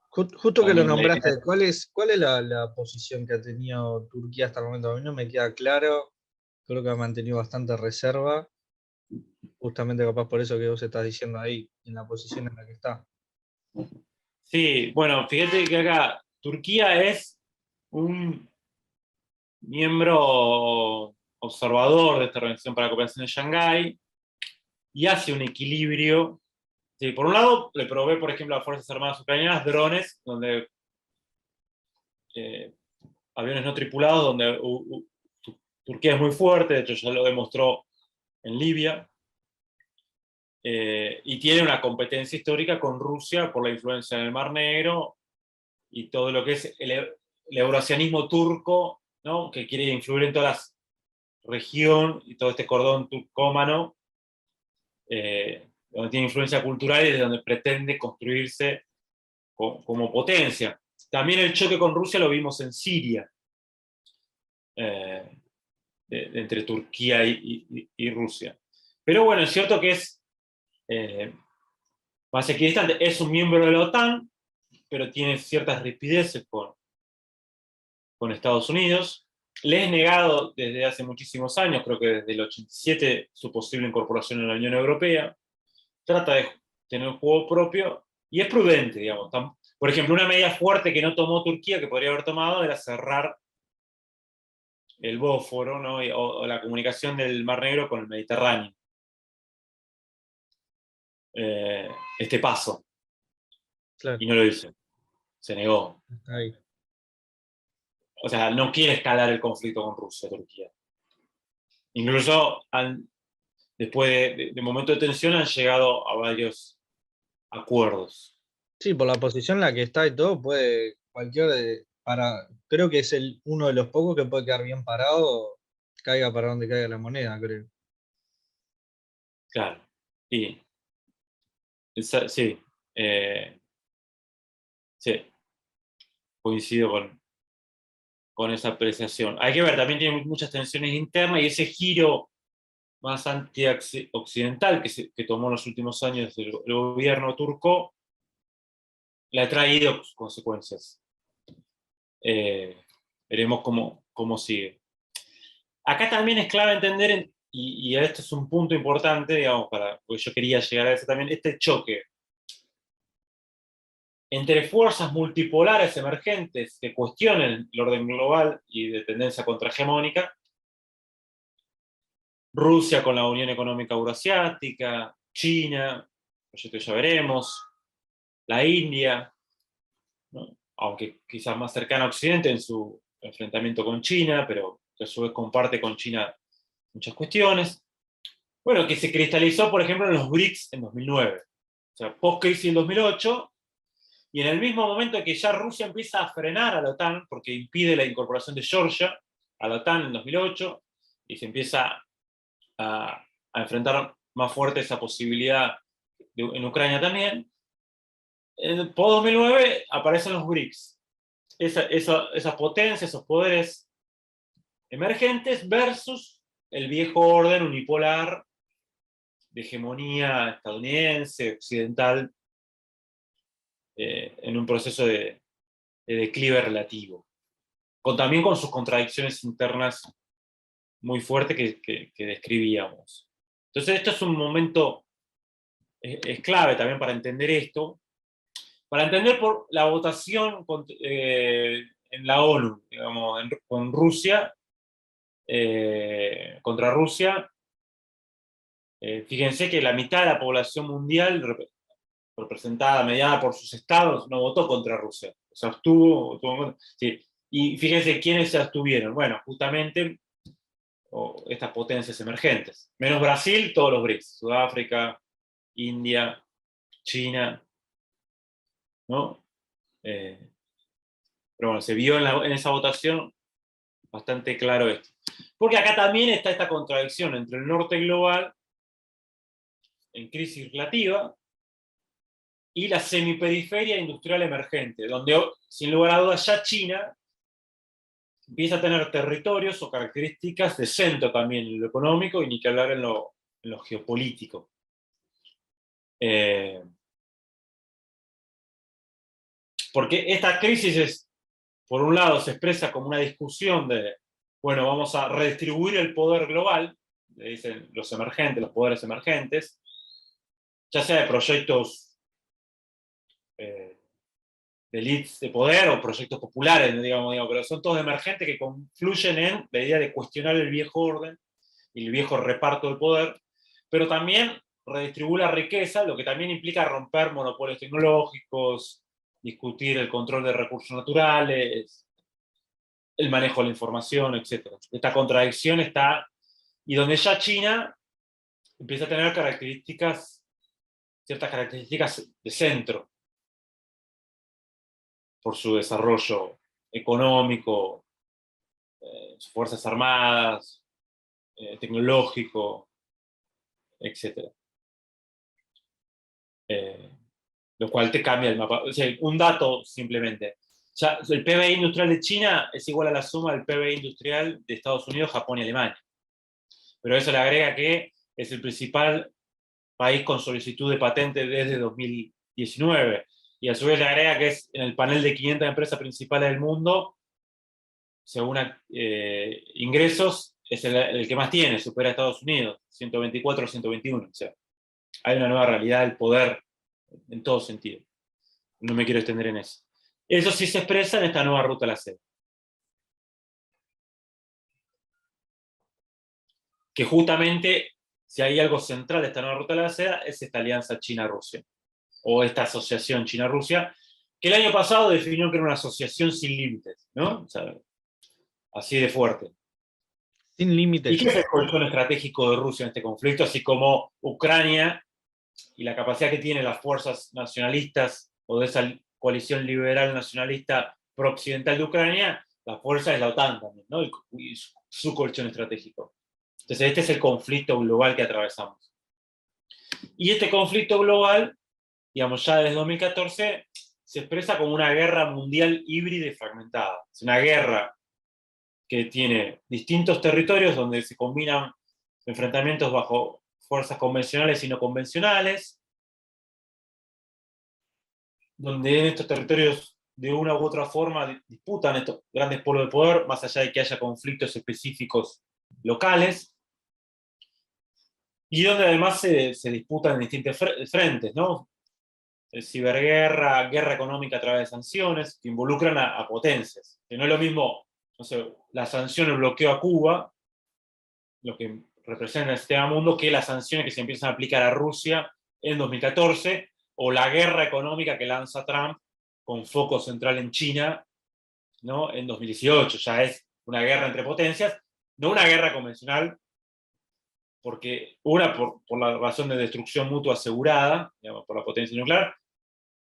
Justo que lo nombraste, ¿cuál es la posición que ha tenido Turquía hasta el momento? A mí no me queda claro, creo que ha mantenido bastante reserva, justamente capaz por eso que vos estás diciendo ahí, en la posición en la que está. Sí, bueno, fíjate que acá Turquía es un miembro observador de esta Organización para la Cooperación de Shanghái y hace un equilibrio. Sí, por un lado, le provee, por ejemplo, a las Fuerzas Armadas ucranianas drones, donde aviones no tripulados, donde Turquía es muy fuerte, de hecho ya lo demostró en Libia, y tiene una competencia histórica con Rusia por la influencia en el Mar Negro y todo lo que es el euroasianismo turco, ¿no? Que quiere influir en toda la región y todo este cordón turcómano, donde tiene influencia cultural y desde donde pretende construirse como potencia. También el choque con Rusia lo vimos en Siria, entre Turquía y Rusia. Pero bueno, es cierto que es más equidistante. Es un miembro de la OTAN, pero tiene ciertas rispideces con Estados Unidos. Le es negado desde hace muchísimos años, creo que desde el 87, su posible incorporación en la Unión Europea. Trata de tener un juego propio y es prudente, digamos. Por ejemplo, una medida fuerte que no tomó Turquía, que podría haber tomado, era cerrar el Bósforo, ¿no? o la comunicación del Mar Negro con el Mediterráneo. Este paso. Claro. Y no lo hizo. Se negó. Ahí. O sea, no quiere escalar el conflicto con Rusia, Turquía. Incluso después de momento de tensión han llegado a varios acuerdos. Sí, por la posición en la que está y todo, puede creo que es uno de los pocos que puede quedar bien parado, caiga para donde caiga la moneda, creo. Claro. Y sí. Sí. Coincido con esa apreciación. Hay que ver, también tiene muchas tensiones internas y ese giro más anti-occidental que tomó en los últimos años el gobierno turco le ha traído consecuencias. Veremos cómo sigue. Acá también es clave entender, y esto es un punto importante, digamos, porque yo quería llegar a eso también, este choque entre fuerzas multipolares emergentes que cuestionen el orden global y de tendencia contrahegemónica Rusia con la Unión Económica Euroasiática, China, proyecto ya veremos, la India, ¿no? Aunque quizás más cercana a Occidente en su enfrentamiento con China, pero que a su vez comparte con China muchas cuestiones. Bueno, que se cristalizó, por ejemplo, en los BRICS en 2009. O sea, post-crisis en 2008, y en el mismo momento que ya Rusia empieza a frenar a la OTAN, porque impide la incorporación de Georgia a la OTAN en 2008, y se empieza a enfrentar más fuerte esa posibilidad en Ucrania también, post 2009 aparecen los BRICS. Esa potencia, esos poderes emergentes versus el viejo orden unipolar de hegemonía estadounidense, occidental, en un proceso de declive relativo. También con sus contradicciones internas muy fuertes que describíamos. Entonces esto es un momento, es clave también para entender esto, para entender por la votación en la ONU, digamos, con Rusia, contra Rusia. Fíjense que la mitad de la población mundial, representada, mediada por sus estados, no votó contra Rusia. Se abstuvo. Sí. Y fíjense quiénes se abstuvieron. Bueno, justamente estas potencias emergentes. Menos Brasil, todos los BRICS. Sudáfrica, India, China, ¿no? Pero bueno, se vio en esa votación bastante claro esto. Porque acá también está esta contradicción entre el norte global en crisis relativa y la semiperiferia industrial emergente, donde sin lugar a dudas ya China empieza a tener territorios o características de centro también en lo económico y ni que hablar en lo geopolítico. Porque esta crisis por un lado se expresa como una discusión de, bueno, vamos a redistribuir el poder global, le dicen los emergentes, los poderes emergentes, ya sea de proyectos de elites de poder o proyectos populares, digamos, pero son todos emergentes que confluyen en la idea de cuestionar el viejo orden y el viejo reparto del poder, pero también redistribuir la riqueza, lo que también implica romper monopolios tecnológicos, discutir el control de recursos naturales, el manejo de la información, etc. Esta contradicción está, y donde ya China empieza a tener ciertas características de centro, por su desarrollo económico, sus fuerzas armadas, tecnológico, etc. Lo cual te cambia el mapa. O sea, un dato simplemente. Ya, el PBI industrial de China es igual a la suma del PBI industrial de Estados Unidos, Japón y Alemania. Pero eso le agrega que es el principal país con solicitud de patente desde 2019. Y a su vez le agrega que es en el panel de 500 empresas principales del mundo, según ingresos, es el que más tiene, supera a Estados Unidos, 124 o 121. O sea, hay una nueva realidad del poder en todo sentido. No me quiero extender en eso. Eso sí se expresa en esta nueva ruta a la seda. Que justamente, si hay algo central de esta nueva ruta a la seda, es esta alianza China-Rusia, o esta asociación China-Rusia, que el año pasado definió que era una asociación sin límites, ¿no? O sea, así de fuerte. Sin límites. ¿Y qué es el colchón estratégico de Rusia en este conflicto? Así como Ucrania y la capacidad que tienen las fuerzas nacionalistas o de esa coalición liberal nacionalista pro-occidental de Ucrania, la fuerza es la OTAN también, ¿no? Y su colchón estratégico. Entonces este es el conflicto global que atravesamos. Y este conflicto global, digamos, ya desde 2014, se expresa como una guerra mundial híbrida y fragmentada. Es una guerra que tiene distintos territorios donde se combinan enfrentamientos bajo fuerzas convencionales y no convencionales, donde en estos territorios de una u otra forma disputan estos grandes polos de poder, más allá de que haya conflictos específicos locales, y donde además se disputan en distintos frentes, ¿no? Ciberguerra, guerra económica a través de sanciones, que involucran a potencias. Que no es lo mismo, no sé, la sanción, el bloqueo a Cuba, lo que representa el sistema mundo que las sanciones que se empiezan a aplicar a Rusia en 2014, o la guerra económica que lanza Trump con foco central en China, ¿no? En 2018. Ya es una guerra entre potencias, no una guerra convencional, porque una, por la razón de destrucción mutua asegurada, digamos, por la potencia nuclear,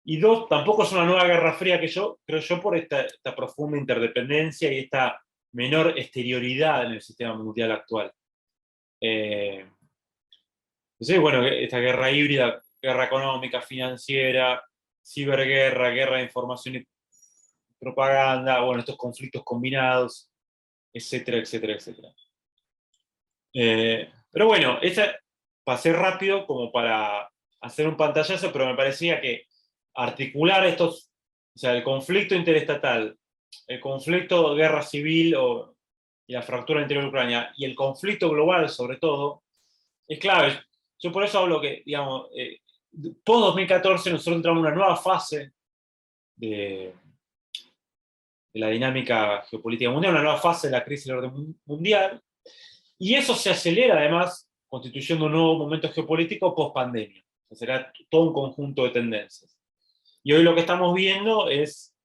y dos, tampoco es una nueva guerra fría creo yo, por esta profunda interdependencia y esta menor exterioridad en el sistema mundial actual. Entonces, bueno, esta guerra híbrida, guerra económica, financiera, ciberguerra, guerra de información y propaganda, bueno, estos conflictos combinados, etcétera, etcétera, etcétera. Pero bueno, pasé rápido como para hacer un pantallazo, pero me parecía que articular estos, o sea, el conflicto interestatal, el conflicto de guerra civil y la fractura interior de Ucrania, y el conflicto global sobre todo, es clave. Yo por eso hablo que, digamos, post 2014 nosotros entramos en una nueva fase de la dinámica geopolítica mundial, una nueva fase de la crisis del orden mundial, y eso se acelera además constituyendo un nuevo momento geopolítico post-pandemia. O sea, será todo un conjunto de tendencias. Y hoy lo que estamos viendo es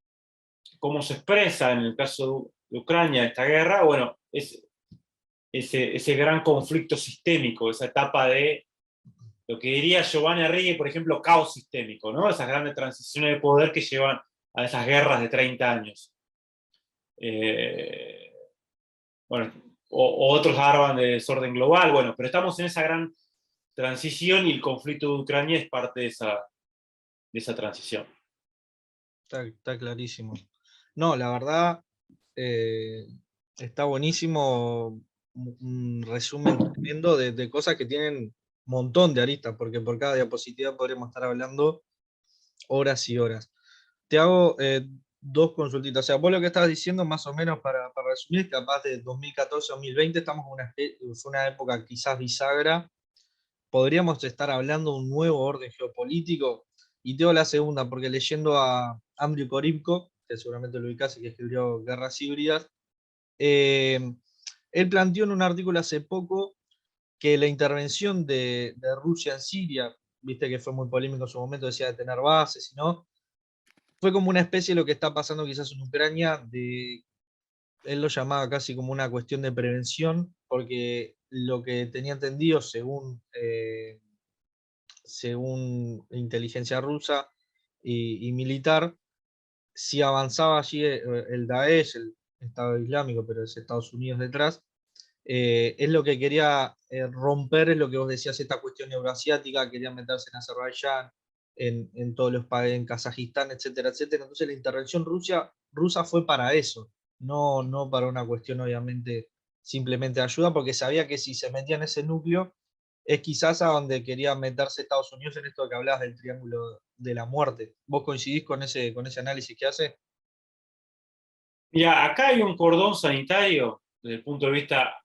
cómo se expresa en el caso de Ucrania esta guerra, bueno, ese gran conflicto sistémico, esa etapa de lo que diría Giovanni Arrighi, por ejemplo, caos sistémico, ¿no? Esas grandes transiciones de poder que llevan a esas guerras de 30 años. Bueno, o otros hablan de desorden global, bueno, pero estamos en esa gran transición y el conflicto de Ucrania es parte de esa transición. Está clarísimo. No, la verdad, está buenísimo, un resumen tremendo de cosas que tienen un montón de aristas, porque por cada diapositiva podríamos estar hablando horas y horas. Te hago dos consultitas. O sea, vos lo que estabas diciendo, más o menos para resumir, capaz de 2014-2020 estamos en una época quizás bisagra. Podríamos estar hablando de un nuevo orden geopolítico. Y tengo la segunda, porque leyendo a Andrew Korimko, que seguramente lo ubicás y que escribió Guerras Híbridas, él planteó en un artículo hace poco que la intervención de Rusia en Siria, viste que fue muy polémico en su momento, decía de tener bases, ¿no? Fue como una especie de lo que está pasando quizás en Ucrania, él lo llamaba casi como una cuestión de prevención, porque lo que tenía entendido según inteligencia rusa y militar, si avanzaba allí el Daesh, el Estado Islámico, pero es Estados Unidos detrás, es lo que quería romper, es lo que vos decías, esta cuestión euroasiática, quería meterse en Azerbaiyán, en todos los países, en Kazajistán, etcétera, etcétera. Entonces la intervención rusa fue para eso, no para una cuestión obviamente simplemente de ayuda, porque sabía que si se metía en ese núcleo, es quizás a donde quería meterse Estados Unidos en esto que hablabas del triángulo de la muerte. ¿Vos coincidís con ese análisis que hace? Mira, acá hay un cordón sanitario desde el punto de vista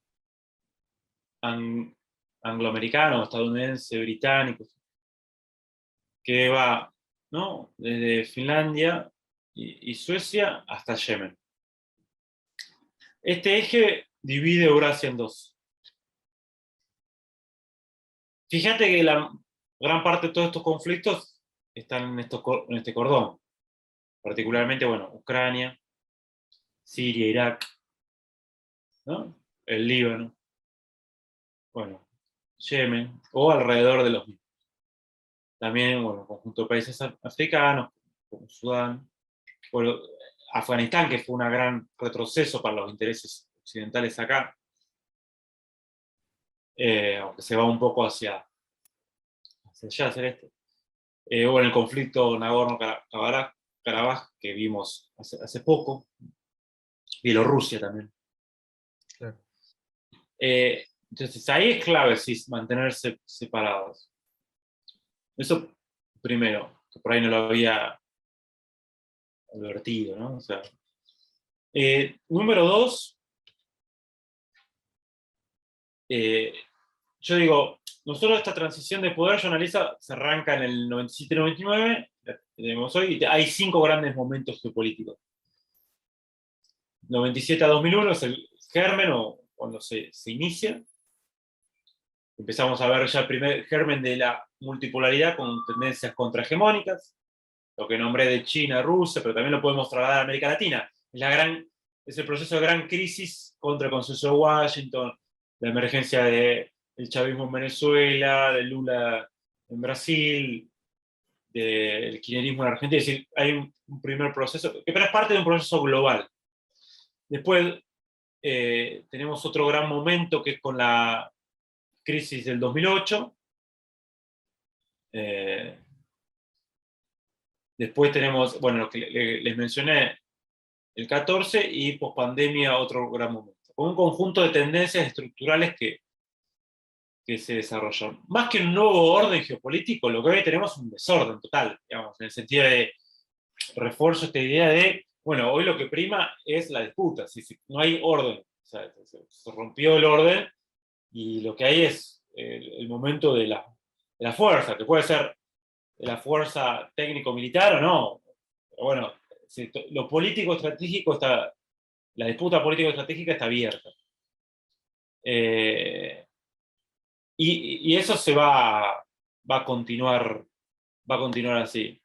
angloamericano, estadounidense, británico, que va, ¿no?, desde Finlandia y Suecia hasta Yemen. Este eje divide Eurasia en dos. Fíjate que la gran parte de todos estos conflictos están en este cordón. Particularmente, bueno, Ucrania, Siria, Irak, ¿no?, el Líbano, bueno, Yemen, o alrededor de los mismos. También, bueno, conjunto de países africanos, como Sudán, bueno, Afganistán, que fue un gran retroceso para los intereses occidentales acá, aunque se va un poco hacia allá, hacia el este. Bueno, el conflicto Nagorno-Karabaj, que vimos hace poco, Bielorrusia también. Claro. Entonces ahí es clave mantenerse separados. Eso primero, que por ahí no lo había advertido, ¿no? O sea, número dos, yo digo, nosotros esta transición de poder, yo analizo, se arranca en el 97-99, tenemos hoy, y hay 5 grandes momentos geopolíticos. 97 a 2001 es el germen, o cuando se inicia. empezamos a ver ya el primer germen de la multipolaridad con tendencias contrahegemónicas, lo que nombré de China, Rusia, pero también lo podemos trasladar a América Latina. Es el proceso de gran crisis contra el consenso de Washington, la emergencia del chavismo en Venezuela, de Lula en Brasil, del kirchnerismo en Argentina. Es decir, hay un primer proceso, que pero es parte de un proceso global. Después tenemos otro gran momento que es con la crisis del 2008. Después tenemos, bueno, lo que les mencioné, el 14, y pospandemia otro gran momento. Con un conjunto de tendencias estructurales que se desarrolló. Más que un nuevo orden geopolítico, lo que hoy tenemos es un desorden total, digamos, en el sentido de refuerzo esta idea de, bueno, hoy lo que prima es la disputa, si no hay orden, o sea, se rompió el orden y lo que hay es el momento de la fuerza, que puede ser de la fuerza técnico-militar o no. Pero bueno, lo político estratégico está, la disputa político-estratégica está abierta. Y eso va a continuar así.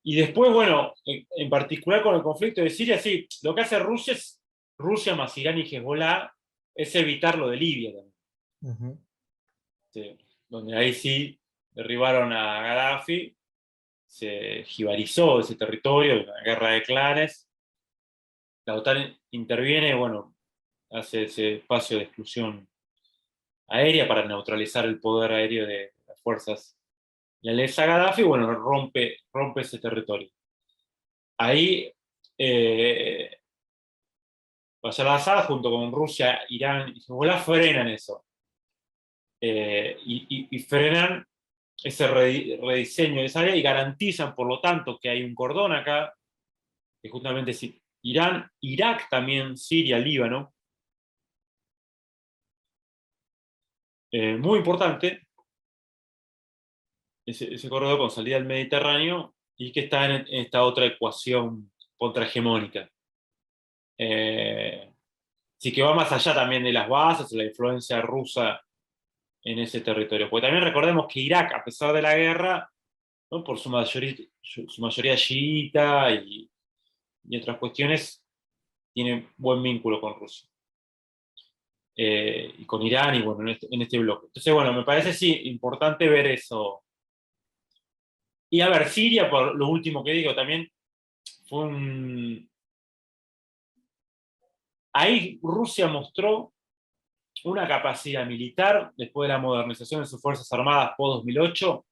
Y después, bueno, en particular con el conflicto de Siria, sí, lo que hace Rusia más Irán y Hezbollah es evitar lo de Libia también. Sí, donde ahí sí derribaron a Gaddafi, se jibarizó ese territorio, una guerra de clanes. La OTAN interviene, bueno, hace ese espacio de exclusión aérea para neutralizar el poder aéreo de las fuerzas leales a Gaddafi, bueno, rompe ese territorio. Ahí Bashar al-Assad junto con Rusia, Irán y Hezbollah frenan eso. Y frenan ese rediseño de esa área y garantizan, por lo tanto, que hay un cordón acá, que justamente es Irán, Irak también, Siria, Líbano. Muy importante, ese corredor con salida al Mediterráneo y que está en esta otra ecuación contrahegemónica. Así que va más allá también de las bases, de la influencia rusa en ese territorio. Porque también recordemos que Irak, a pesar de la guerra, ¿no?, por su mayoría chiita y otras cuestiones, tiene buen vínculo con Rusia. Y con Irán y bueno, en este bloque. Entonces, bueno, me parece sí importante ver eso. Y a ver, Siria, por lo último que digo, también fue ahí Rusia mostró una capacidad militar, después de la modernización de sus Fuerzas Armadas post-2008,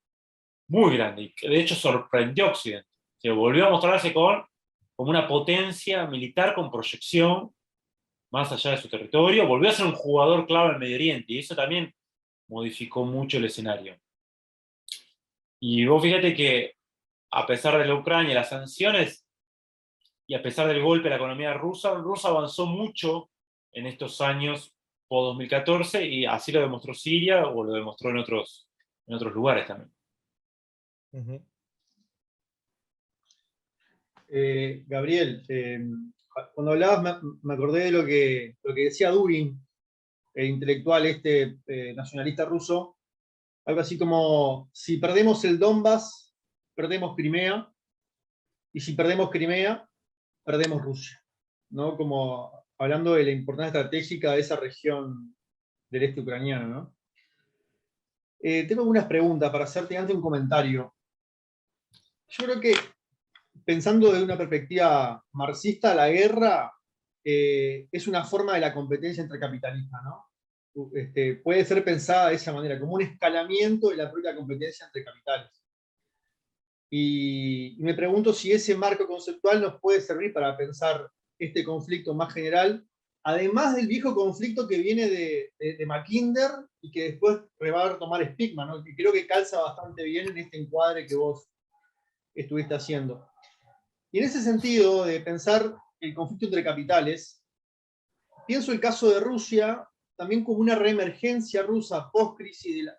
muy grande, y que de hecho sorprendió a Occidente. Se volvió a mostrarse como una potencia militar con proyección más allá de su territorio, volvió a ser un jugador clave en Medio Oriente, y eso también modificó mucho el escenario. Y vos fíjate que, a pesar de la Ucrania, las sanciones, y a pesar del golpe a la economía rusa avanzó mucho en estos años post-2014, y así lo demostró Siria, o lo demostró en otros lugares también. Gabriel, cuando hablabas me acordé de lo que decía Dugin, el intelectual nacionalista ruso, algo así como: si perdemos el Donbass, perdemos Crimea, y si perdemos Crimea, perdemos Rusia, ¿no? Como hablando de la importancia estratégica de esa región del este ucraniano, ¿no? Tengo algunas preguntas para hacerte antes un comentario. Yo creo que, pensando desde una perspectiva marxista, la guerra es una forma de la competencia entre capitalistas, ¿no? Puede ser pensada de esa manera, como un escalamiento de la propia competencia entre capitales. Y me pregunto si ese marco conceptual nos puede servir para pensar este conflicto más general, además del viejo conflicto que viene de Mackinder y que después va a retomar Spikman, ¿no? Que creo que calza bastante bien en este encuadre que vos estuviste haciendo. Y en ese sentido, de pensar el conflicto entre capitales, pienso el caso de Rusia también como una reemergencia rusa post-crisis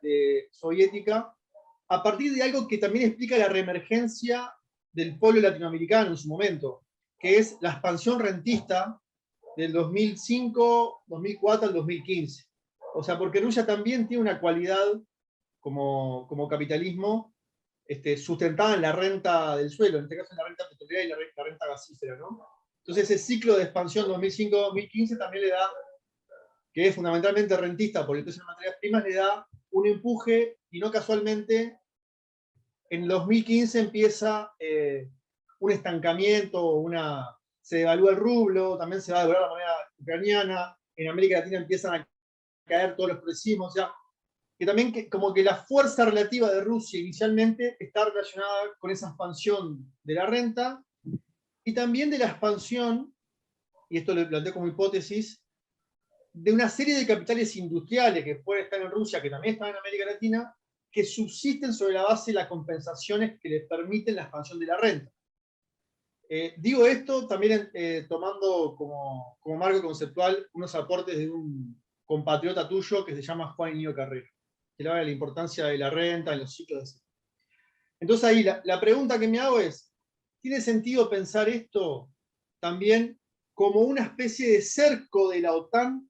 soviética, a partir de algo que también explica la reemergencia del polo latinoamericano en su momento, que es la expansión rentista del 2005, 2004 al 2015. O sea, porque Rusia también tiene una cualidad como capitalismo sustentada en la renta del suelo, en este caso en la renta petrolera y la renta gasífera, ¿no? Entonces ese ciclo de expansión 2005-2015 también le da, que es fundamentalmente rentista por el precio de materias primas, le da un empuje, y no casualmente en 2015 empieza un estancamiento, se devalúa el rublo, también se va a devaluar la moneda ucraniana, en América Latina empiezan a caer todos los progresismos, o sea, que también como que la fuerza relativa de Rusia inicialmente está relacionada con esa expansión de la renta y también de la expansión, y esto lo planteo como hipótesis, de una serie de capitales industriales que pueden estar en Rusia, que también están en América Latina, que subsisten sobre la base de las compensaciones que les permiten la expansión de la renta. Digo esto también tomando como marco conceptual unos aportes de un compatriota tuyo que se llama Juan Iñigo Carrera, que habla de la importancia de la renta en los ciclos de sequía. Entonces ahí la pregunta que me hago es, ¿tiene sentido pensar esto también como una especie de cerco de la OTAN?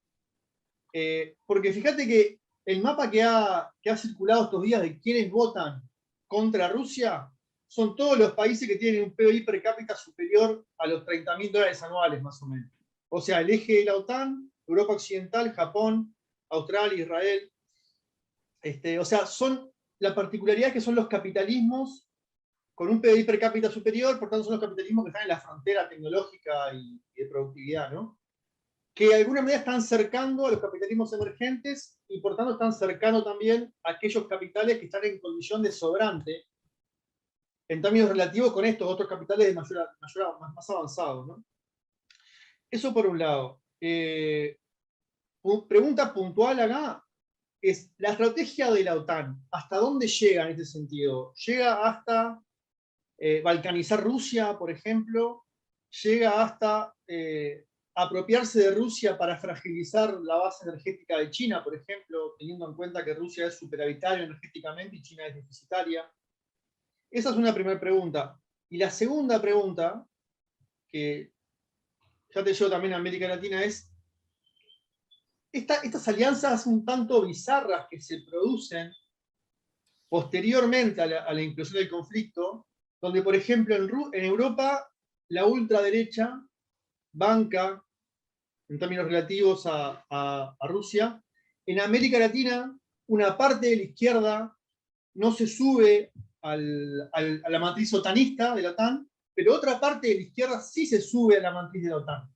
Porque fíjate que el mapa que ha circulado estos días de quienes votan contra Rusia son todos los países que tienen un PIB per cápita superior a los $30.000 anuales, más o menos. O sea, el eje de la OTAN, Europa Occidental, Japón, Australia, Israel. O sea, son la particularidad que son los capitalismos con un PIB per cápita superior, por tanto son los capitalismos que están en la frontera tecnológica y de productividad, ¿no? Que de alguna manera están cercando a los capitalismos emergentes y por tanto están cercando también a aquellos capitales que están en condición de sobrante en términos relativos con estos otros capitales de más avanzados, ¿no? Eso por un lado. Pregunta puntual acá es la estrategia de la OTAN. ¿Hasta dónde llega en este sentido? ¿Llega hasta balcanizar Rusia, por ejemplo? ¿Llega hasta apropiarse de Rusia para fragilizar la base energética de China, por ejemplo, teniendo en cuenta que Rusia es superavitaria energéticamente y China es deficitaria? Esa es una primera pregunta. Y la segunda pregunta, que ya te llevo también a América Latina, es estas alianzas un tanto bizarras que se producen posteriormente a la inclusión del conflicto, donde, por ejemplo, en Europa la ultraderecha banca, en términos relativos a Rusia. En América Latina, una parte de la izquierda no se sube a la matriz otanista de la OTAN, pero otra parte de la izquierda sí se sube a la matriz de la OTAN.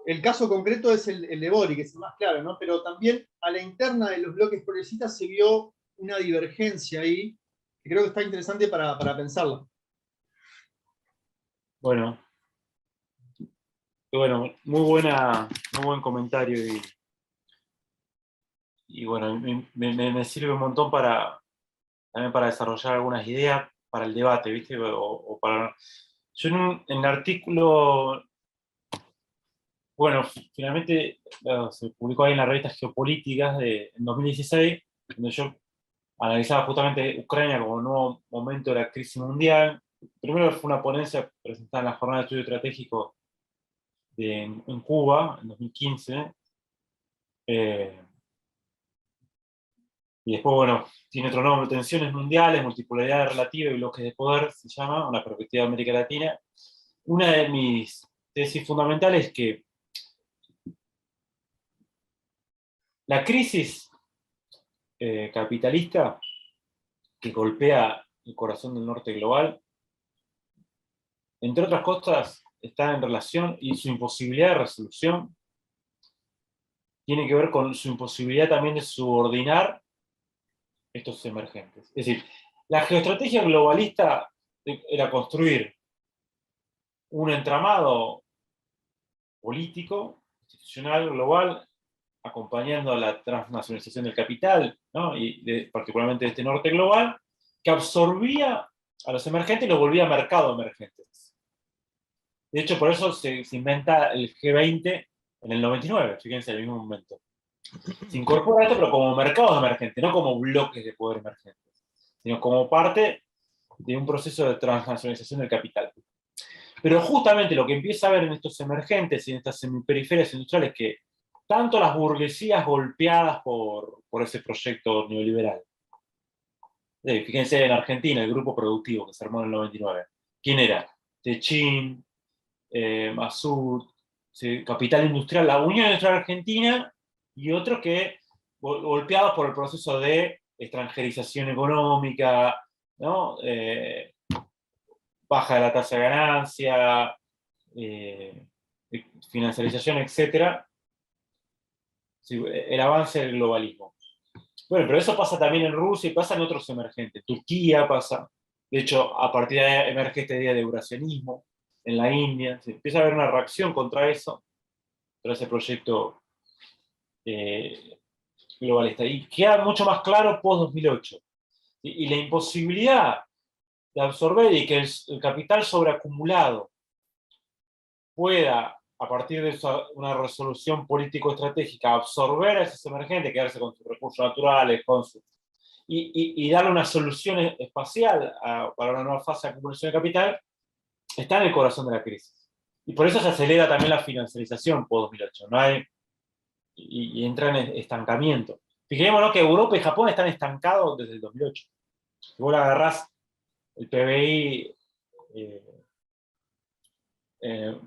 El caso concreto es el de Boric, que es el más claro, ¿no? Pero también a la interna de los bloques progresistas se vio una divergencia ahí, que creo que está interesante para pensarla. Bueno, muy buen comentario y bueno, me sirve un montón también para desarrollar algunas ideas para el debate, ¿viste? Yo en el artículo, bueno, finalmente se publicó ahí en la revista Geopolíticas en 2016, donde yo analizaba justamente Ucrania como un nuevo momento de la crisis mundial. Primero fue una ponencia presentada en la Jornada de Estudio Estratégico en Cuba, en 2015. Y después, bueno, tiene otro nombre, Tensiones Mundiales, Multipolaridad Relativa y Bloques de Poder, se llama, una perspectiva de América Latina. Una de mis tesis fundamentales es que la crisis capitalista que golpea el corazón del norte global, entre otras cosas, está en relación y su imposibilidad de resolución tiene que ver con su imposibilidad también de subordinar estos emergentes. Es decir, la geoestrategia globalista era construir un entramado político, institucional, global, acompañando a la transnacionalización del capital, ¿no? Y particularmente de este norte global, que absorbía a los emergentes y los volvía mercado emergentes. De hecho, por eso se inventa el G20 en el 99, fíjense, en el mismo momento. Se incorpora esto, pero como mercados emergentes, no como bloques de poder emergentes, sino como parte de un proceso de transnacionalización del capital. Pero justamente lo que empieza a ver en estos emergentes y en estas semiperiferias industriales que tanto las burguesías golpeadas por ese proyecto neoliberal. Fíjense en Argentina, el grupo productivo que se armó en el 99. ¿Quién era? Techín, Masur, ¿sí? Capital Industrial, la Unión Industrial Argentina, y otros que, golpeados por el proceso de extranjerización económica, ¿no? Baja de la tasa de ganancia, financiarización, etc. Sí, el avance del globalismo. Bueno, pero eso pasa también en Rusia y pasa en otros emergentes. Turquía pasa. De hecho, a partir de ahí emerge esta idea de eurasionismo en la India. Se empieza a haber una reacción contra eso, contra ese proyecto globalista. Y queda mucho más claro post-2008. Y la imposibilidad de absorber y que el capital sobreacumulado pueda, a partir de una resolución político-estratégica, absorber a esos emergentes, quedarse con sus recursos naturales, y darle una solución espacial para una nueva fase de acumulación de capital, está en el corazón de la crisis. Y por eso se acelera también la financiarización post-2008, ¿no? Y entra en estancamiento. Fijémonos que Europa y Japón están estancados desde el 2008. Si vos agarrás el PBI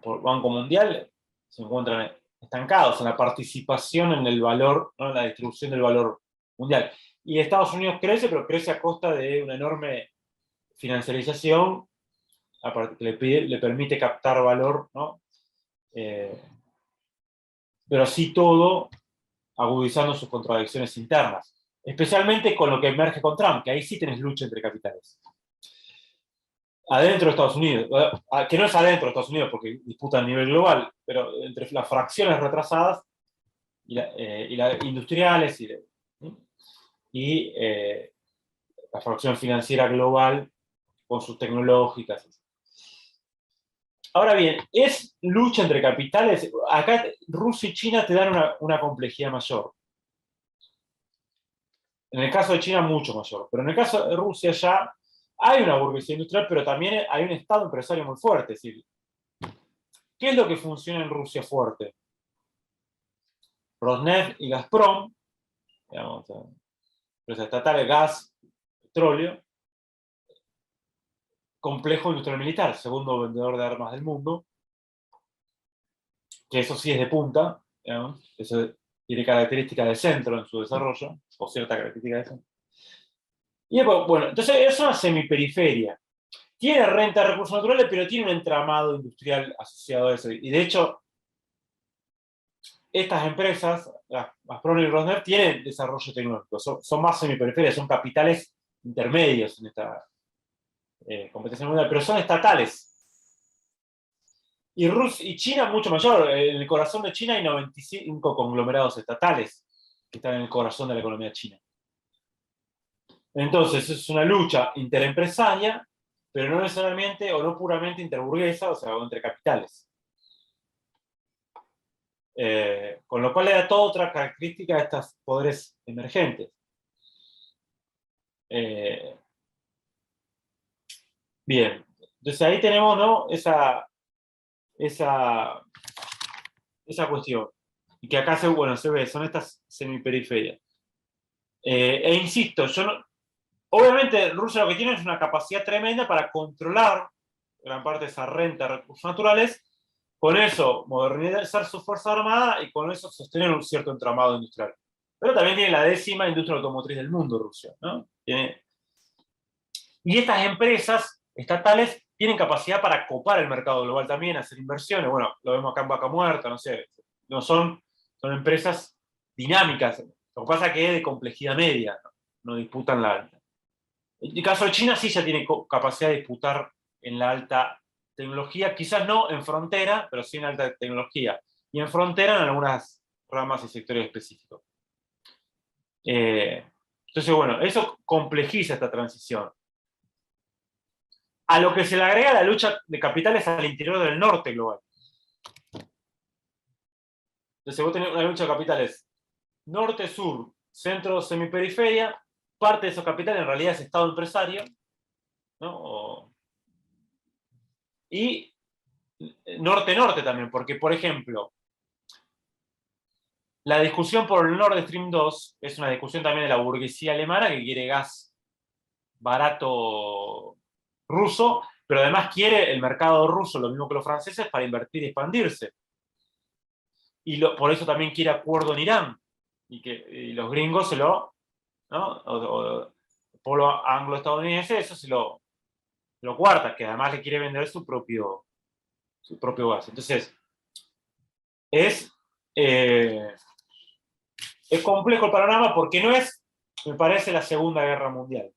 por Banco Mundial, se encuentran estancados en la participación en el valor, ¿no? En la distribución del valor mundial. Y Estados Unidos crece, pero crece a costa de una enorme financiarización, que le permite captar valor, ¿no? Pero así todo agudizando sus contradicciones internas. Especialmente con lo que emerge con Trump, que ahí sí tenés lucha entre capitales. Adentro de Estados Unidos, que no es adentro de Estados Unidos porque disputa a nivel global, pero entre las fracciones retrasadas y las industriales y la fracción financiera global con sus tecnológicas. Ahora bien, ¿es lucha entre capitales? Acá Rusia y China te dan una complejidad mayor. En el caso de China, mucho mayor. Pero en el caso de Rusia ya hay una burguesía industrial, pero también hay un Estado empresario muy fuerte. Es decir, ¿qué es lo que funciona en Rusia fuerte? Rosneft y Gazprom, digamos, empresas estatales, gas, petróleo, complejo industrial militar, segundo vendedor de armas del mundo, que eso sí es de punta, digamos, eso tiene características de centro en su desarrollo, o cierta característica de centro. Y después, bueno, entonces es una semiperiferia. Tiene renta de recursos naturales, pero tiene un entramado industrial asociado a eso. Y de hecho, estas empresas, Gazprom y Rosneft, tienen desarrollo tecnológico. Son más semiperiferias, son capitales intermedios en esta competencia mundial, pero son estatales. Y China mucho mayor. En el corazón de China hay 95 conglomerados estatales que están en el corazón de la economía china. Entonces, es una lucha interempresaria, pero no necesariamente o no puramente interburguesa, o sea, entre capitales. Con lo cual le da toda otra característica a estos poderes emergentes. Bien, entonces ahí tenemos, ¿no? esa cuestión. Y que acá se ve, son estas semiperiferias. Insisto, obviamente Rusia lo que tiene es una capacidad tremenda para controlar gran parte de esa renta de recursos naturales, con eso modernizar su fuerza armada y con eso sostener un cierto entramado industrial. Pero también tiene la 10ª industria automotriz del mundo, Rusia, ¿no? Y estas empresas estatales tienen capacidad para copar el mercado global también, hacer inversiones. Bueno, lo vemos acá en Vaca Muerta, no sé. No son empresas dinámicas. Lo que pasa es que es de complejidad media, no disputan la alta. En el caso de China sí ya tiene capacidad de disputar en la alta tecnología, quizás no en frontera, pero sí en alta tecnología. Y en frontera en algunas ramas y sectores específicos. Entonces, bueno, eso complejiza esta transición. A lo que se le agrega la lucha de capitales al interior del norte global. Entonces vos tenés una lucha de capitales norte-sur, centro-semiperiferia, parte de esos capitales en realidad es Estado empresario, ¿no? Y norte-norte también, porque por ejemplo, la discusión por el Nord Stream 2 es una discusión también de la burguesía alemana que quiere gas barato ruso, pero además quiere el mercado ruso, lo mismo que los franceses, para invertir y expandirse. Por eso también quiere acuerdo en Irán, y los gringos se lo, ¿no? El pueblo anglo-estadounidense, eso se lo cuarta, que además le quiere vender su propio gas. Entonces, es complejo el panorama porque no es, me parece, la Segunda Guerra Mundial.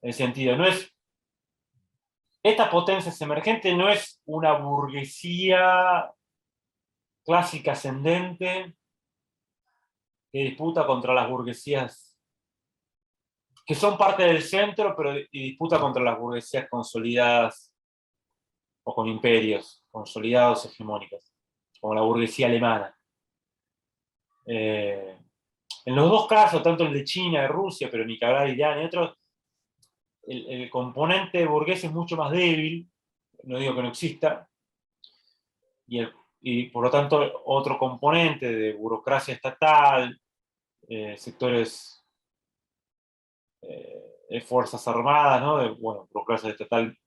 En el sentido, no es. Estas potencias emergentes no es una burguesía clásica ascendente que disputa contra las burguesías que son parte del centro, pero y disputa contra las burguesías consolidadas o con imperios consolidados hegemónicos, como la burguesía alemana. En los dos casos, tanto el de China, de Rusia, pero ni que hablar de Irán y otros, el componente burgués es mucho más débil, no digo que no exista, y por lo tanto otro componente de burocracia estatal, sectores de fuerzas armadas, ¿no? Burocracia estatal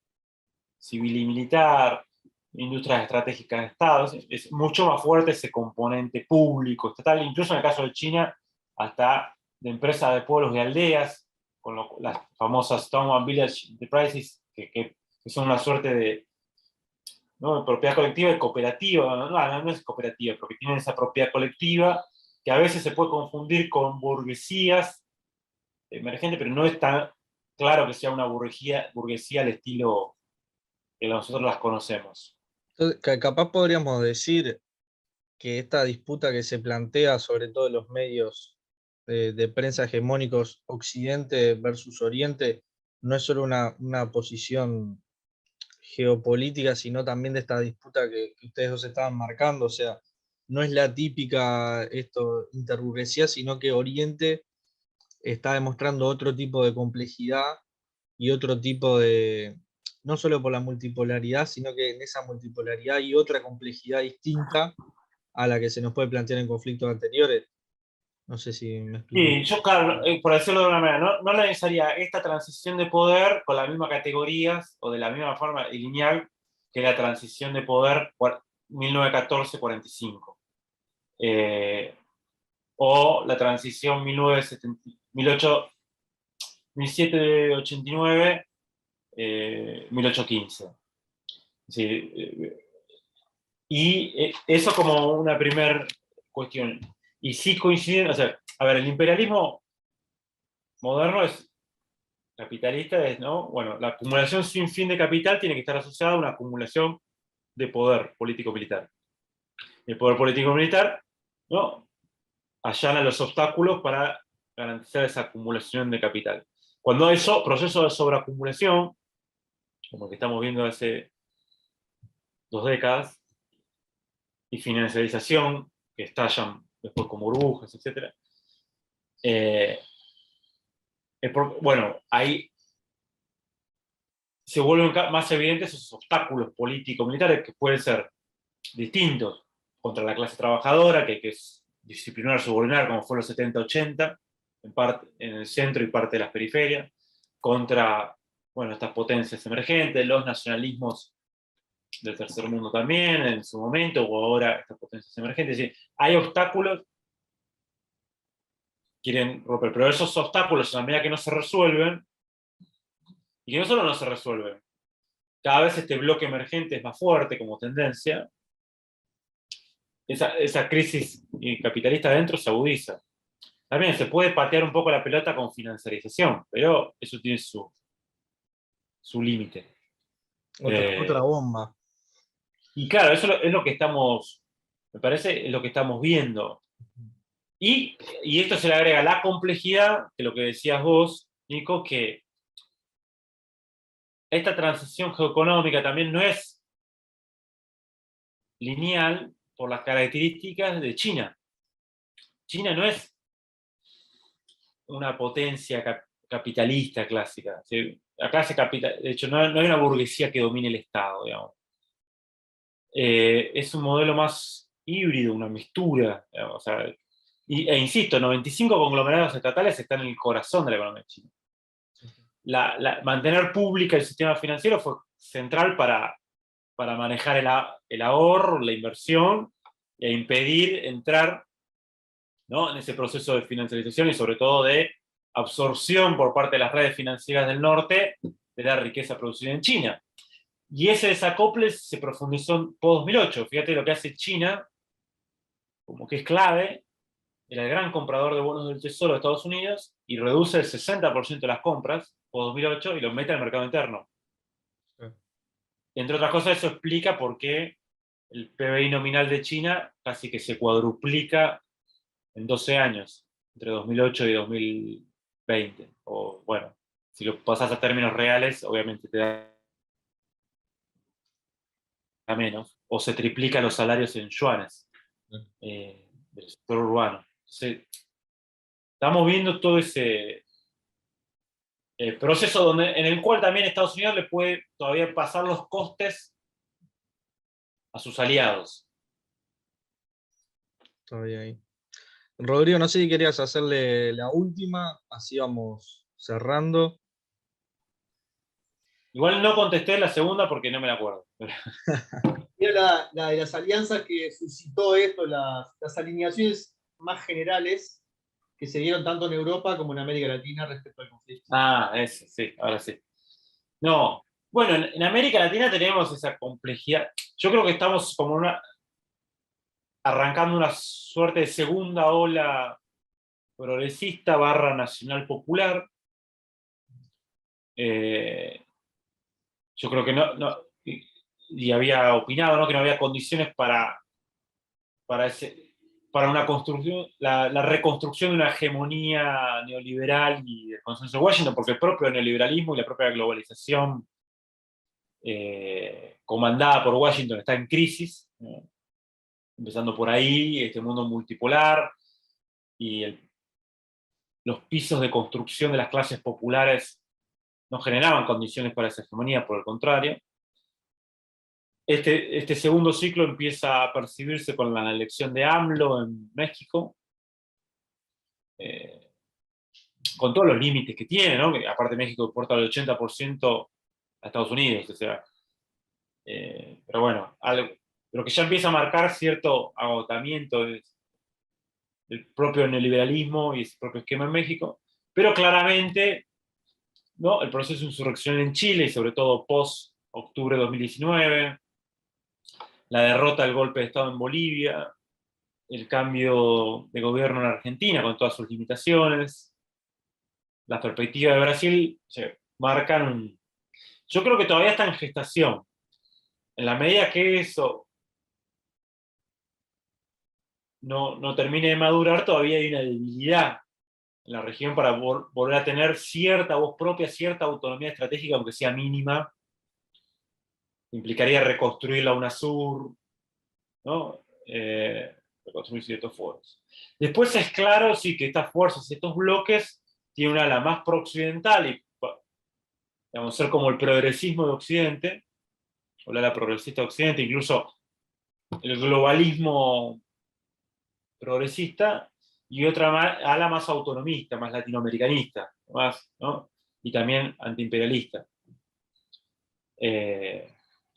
civil y militar, industrias estratégicas de Estados, es mucho más fuerte ese componente público, estatal, incluso en el caso de China, hasta de empresas de pueblos y aldeas, con las famosas Town and Village Enterprises, que son una suerte de, ¿no?, propiedad colectiva y cooperativa, no es cooperativa, porque tienen esa propiedad colectiva, que a veces se puede confundir con burguesías emergentes, pero no es tan claro que sea una burguesía al estilo que nosotros las conocemos. Entonces, capaz podríamos decir que esta disputa que se plantea, sobre todo en los medios de prensa hegemónicos, Occidente versus Oriente, no es solo una posición geopolítica, sino también de esta disputa que ustedes dos estaban marcando. O sea, no es la típica interburguesía, sino que Oriente está demostrando otro tipo de complejidad y otro tipo de, no solo por la multipolaridad, sino que en esa multipolaridad hay otra complejidad distinta a la que se nos puede plantear en conflictos anteriores. No sé si me explico. Sí, yo, claro, por decirlo de una manera, no le pensaría esta transición de poder con las mismas categorías o de la misma forma lineal que la transición de poder 1914-45. O la transición 1789, 1815. Sí, y eso como una primera cuestión. Y sí coinciden, o sea, a ver, el imperialismo moderno es capitalista, ¿no? Bueno, la acumulación sin fin de capital tiene que estar asociada a una acumulación de poder político-militar. El poder político-militar, ¿no?, allana los obstáculos para garantizar esa acumulación de capital. Cuando hay procesos de sobreacumulación, como el que estamos viendo hace 2 décadas, y financiarización, que estallan después como burbujas, etc. Bueno, ahí se vuelven más evidentes esos obstáculos políticos militares que pueden ser distintos contra la clase trabajadora, que es disciplinar, subordinar, como fue en los 70-80, en el centro y parte de las periferias, contra, bueno, estas potencias emergentes, los nacionalismos del tercer mundo también, en su momento, o ahora estas potencias emergentes. Es decir, hay obstáculos quieren romper, pero esos obstáculos, a medida que no se resuelven, y que no solo no se resuelven, cada vez este bloque emergente es más fuerte como tendencia, esa crisis capitalista adentro se agudiza. También se puede patear un poco la pelota con financiarización, pero eso tiene su límite. Otra bomba. Y claro, eso es lo que estamos, me parece, es lo que estamos viendo. Y esto se le agrega la complejidad, de lo que decías vos, Nico, que esta transición geoeconómica también no es lineal por las características de China. China no es una potencia capitalista clásica. La clase capital, de hecho, no hay una burguesía que domine el Estado, digamos. Es un modelo más híbrido, una mixtura, digamos, o sea, E insisto, 95 conglomerados estatales están en el corazón de la economía china. Mantener pública el sistema financiero fue central para manejar el ahorro, la inversión, e impedir entrar, ¿no?, en ese proceso de financiarización y sobre todo de absorción por parte de las redes financieras del norte de la riqueza producida en China. Y ese desacople se profundizó en post-2008. Fíjate lo que hace China, como que es clave, era el gran comprador de bonos del Tesoro de Estados Unidos y reduce el 60% de las compras post-2008 y lo mete al mercado interno. Sí. Entre otras cosas, eso explica por qué el PBI nominal de China casi que se cuadruplica en 12 años, entre 2008 y 2020. O bueno, si lo pasas a términos reales, obviamente te da menos. O se triplican los salarios en yuanes del sector urbano. Entonces, estamos viendo todo ese proceso en el cual también Estados Unidos le puede todavía pasar los costes a sus aliados. Todavía ahí. Rodrigo, no sé si querías hacerle la última, así vamos cerrando. Igual no contesté la segunda porque no me la acuerdo. Era la de las alianzas que suscitó esto, las alineaciones más generales que se dieron tanto en Europa como en América Latina respecto al conflicto. Ah, ese, sí, ahora sí. No, bueno, en América Latina tenemos esa complejidad. Yo creo que estamos como arrancando una suerte de segunda ola progresista / nacional popular. Yo creo que y había opinado, ¿no?, que no había condiciones para una construcción, la reconstrucción de una hegemonía neoliberal y del consenso de Washington, porque el propio neoliberalismo y la propia globalización comandada por Washington está en crisis, ¿no?, empezando por ahí, este mundo multipolar y los pisos de construcción de las clases populares no generaban condiciones para esa hegemonía, por el contrario. Este segundo ciclo empieza a percibirse con la elección de AMLO en México, con todos los límites que tiene, ¿no? Que aparte México exporta el 80% a Estados Unidos, o sea, pero bueno, pero que ya empieza a marcar cierto agotamiento del propio neoliberalismo y ese propio esquema en México, pero claramente, ¿no?, el proceso de insurrección en Chile, y sobre todo post-octubre de 2019, la derrota del golpe de Estado en Bolivia, el cambio de gobierno en Argentina con todas sus limitaciones, las perspectivas de Brasil marcan yo creo que todavía está en gestación. En la medida que eso no termine de madurar, todavía hay una debilidad en la región para volver a tener cierta voz propia, cierta autonomía estratégica, aunque sea mínima. Implicaría reconstruir la UNASUR, ¿no? Reconstruir ciertos foros. Después es claro, sí, que estas fuerzas, estos bloques, tienen una ala más pro-occidental y, digamos, ser como el progresismo de Occidente, o la ala progresista de Occidente, incluso el globalismo progresista, y otra ala más autonomista, más latinoamericanista, más, ¿no?, y también antiimperialista.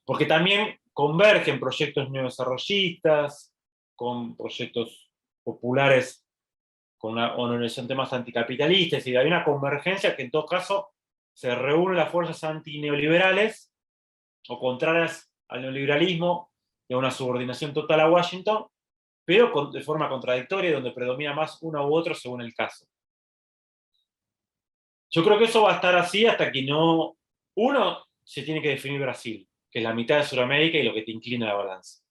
Porque también convergen proyectos neodesarrollistas, con proyectos populares, con una horizonte más anticapitalistas, y hay una convergencia que en todo caso se reúnen las fuerzas antineoliberales o contrarias al neoliberalismo y a una subordinación total a Washington, pero de forma contradictoria, donde predomina más uno u otro según el caso. Yo creo que eso va a estar así hasta que uno se tiene que definir Brasil, que es la mitad de Sudamérica y lo que te inclina la balanza.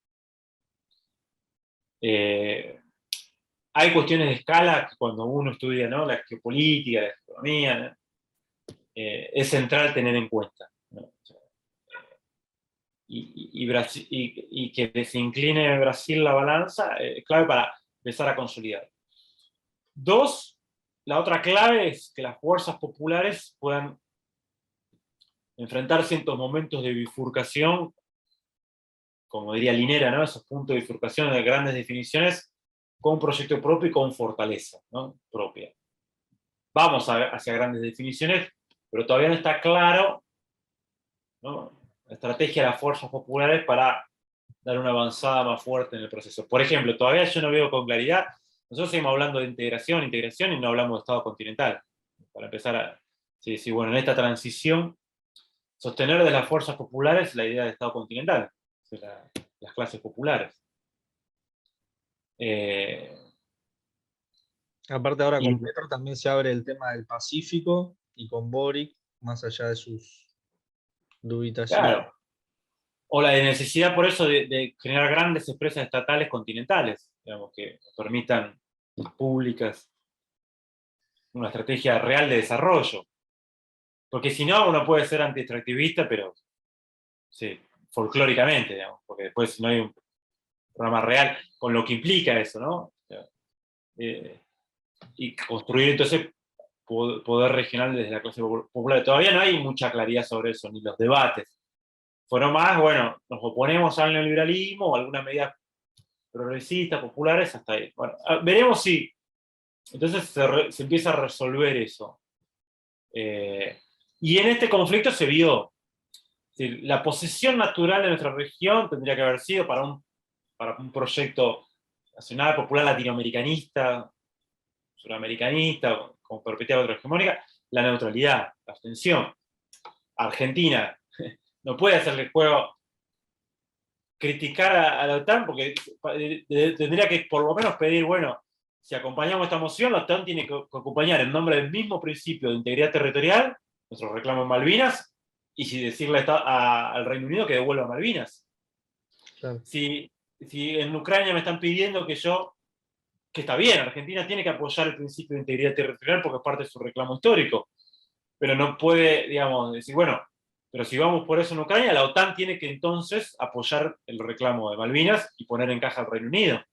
Hay cuestiones de escala que cuando uno estudia, ¿no?, la geopolítica, la economía, ¿no?, es central tener en cuenta, ¿no? Y que se incline Brasil la balanza es clave para empezar a consolidar. Dos, la otra clave es que las fuerzas populares puedan enfrentar ciertos momentos de bifurcación, como diría Linera, ¿no?, esos puntos de bifurcación de grandes definiciones, con proyecto propio y con fortaleza, ¿no? Propia. Vamos hacia grandes definiciones, pero todavía no está claro, ¿no?, la estrategia de las fuerzas populares para dar una avanzada más fuerte en el proceso. Por ejemplo, todavía yo no veo con claridad, nosotros seguimos hablando de integración, y no hablamos de Estado continental. Para empezar sí, bueno, en esta transición, sostener desde las fuerzas populares la idea de Estado continental, de las clases populares. Aparte ahora con Y, Petro también se abre el tema del Pacífico y con Boric, más allá de sus dubitaciones. claro, o la necesidad por eso de generar grandes empresas estatales continentales, digamos, que permitan públicas una estrategia real de desarrollo. Porque si no, uno puede ser anti-extractivista, pero sí, folclóricamente, digamos, porque después no hay un programa real, con lo que implica eso, ¿no? Y construir entonces poder regional desde la clase popular. Todavía no hay mucha claridad sobre eso, ni los debates. Fueron más, bueno, nos oponemos al neoliberalismo o algunas medidas progresistas, populares, hasta ahí. Bueno, veremos si entonces se empieza a resolver eso. Y en este conflicto se vio, la posición natural de nuestra región tendría que haber sido para un proyecto nacional, popular, latinoamericanista, suramericanista, con perspectiva hegemónica, la neutralidad, la abstención. Argentina no puede hacerle juego criticar a la OTAN, porque tendría que por lo menos pedir, bueno, si acompañamos esta moción, la OTAN tiene que acompañar en nombre del mismo principio de integridad territorial, nuestro reclamo en Malvinas, y si decirle al Reino Unido que devuelva Malvinas. Claro. Si en Ucrania me están pidiendo que está bien, Argentina tiene que apoyar el principio de integridad territorial porque es parte de su reclamo histórico, pero no puede, digamos, decir, bueno, pero si vamos por eso en Ucrania, la OTAN tiene que entonces apoyar el reclamo de Malvinas y poner en caja al Reino Unido.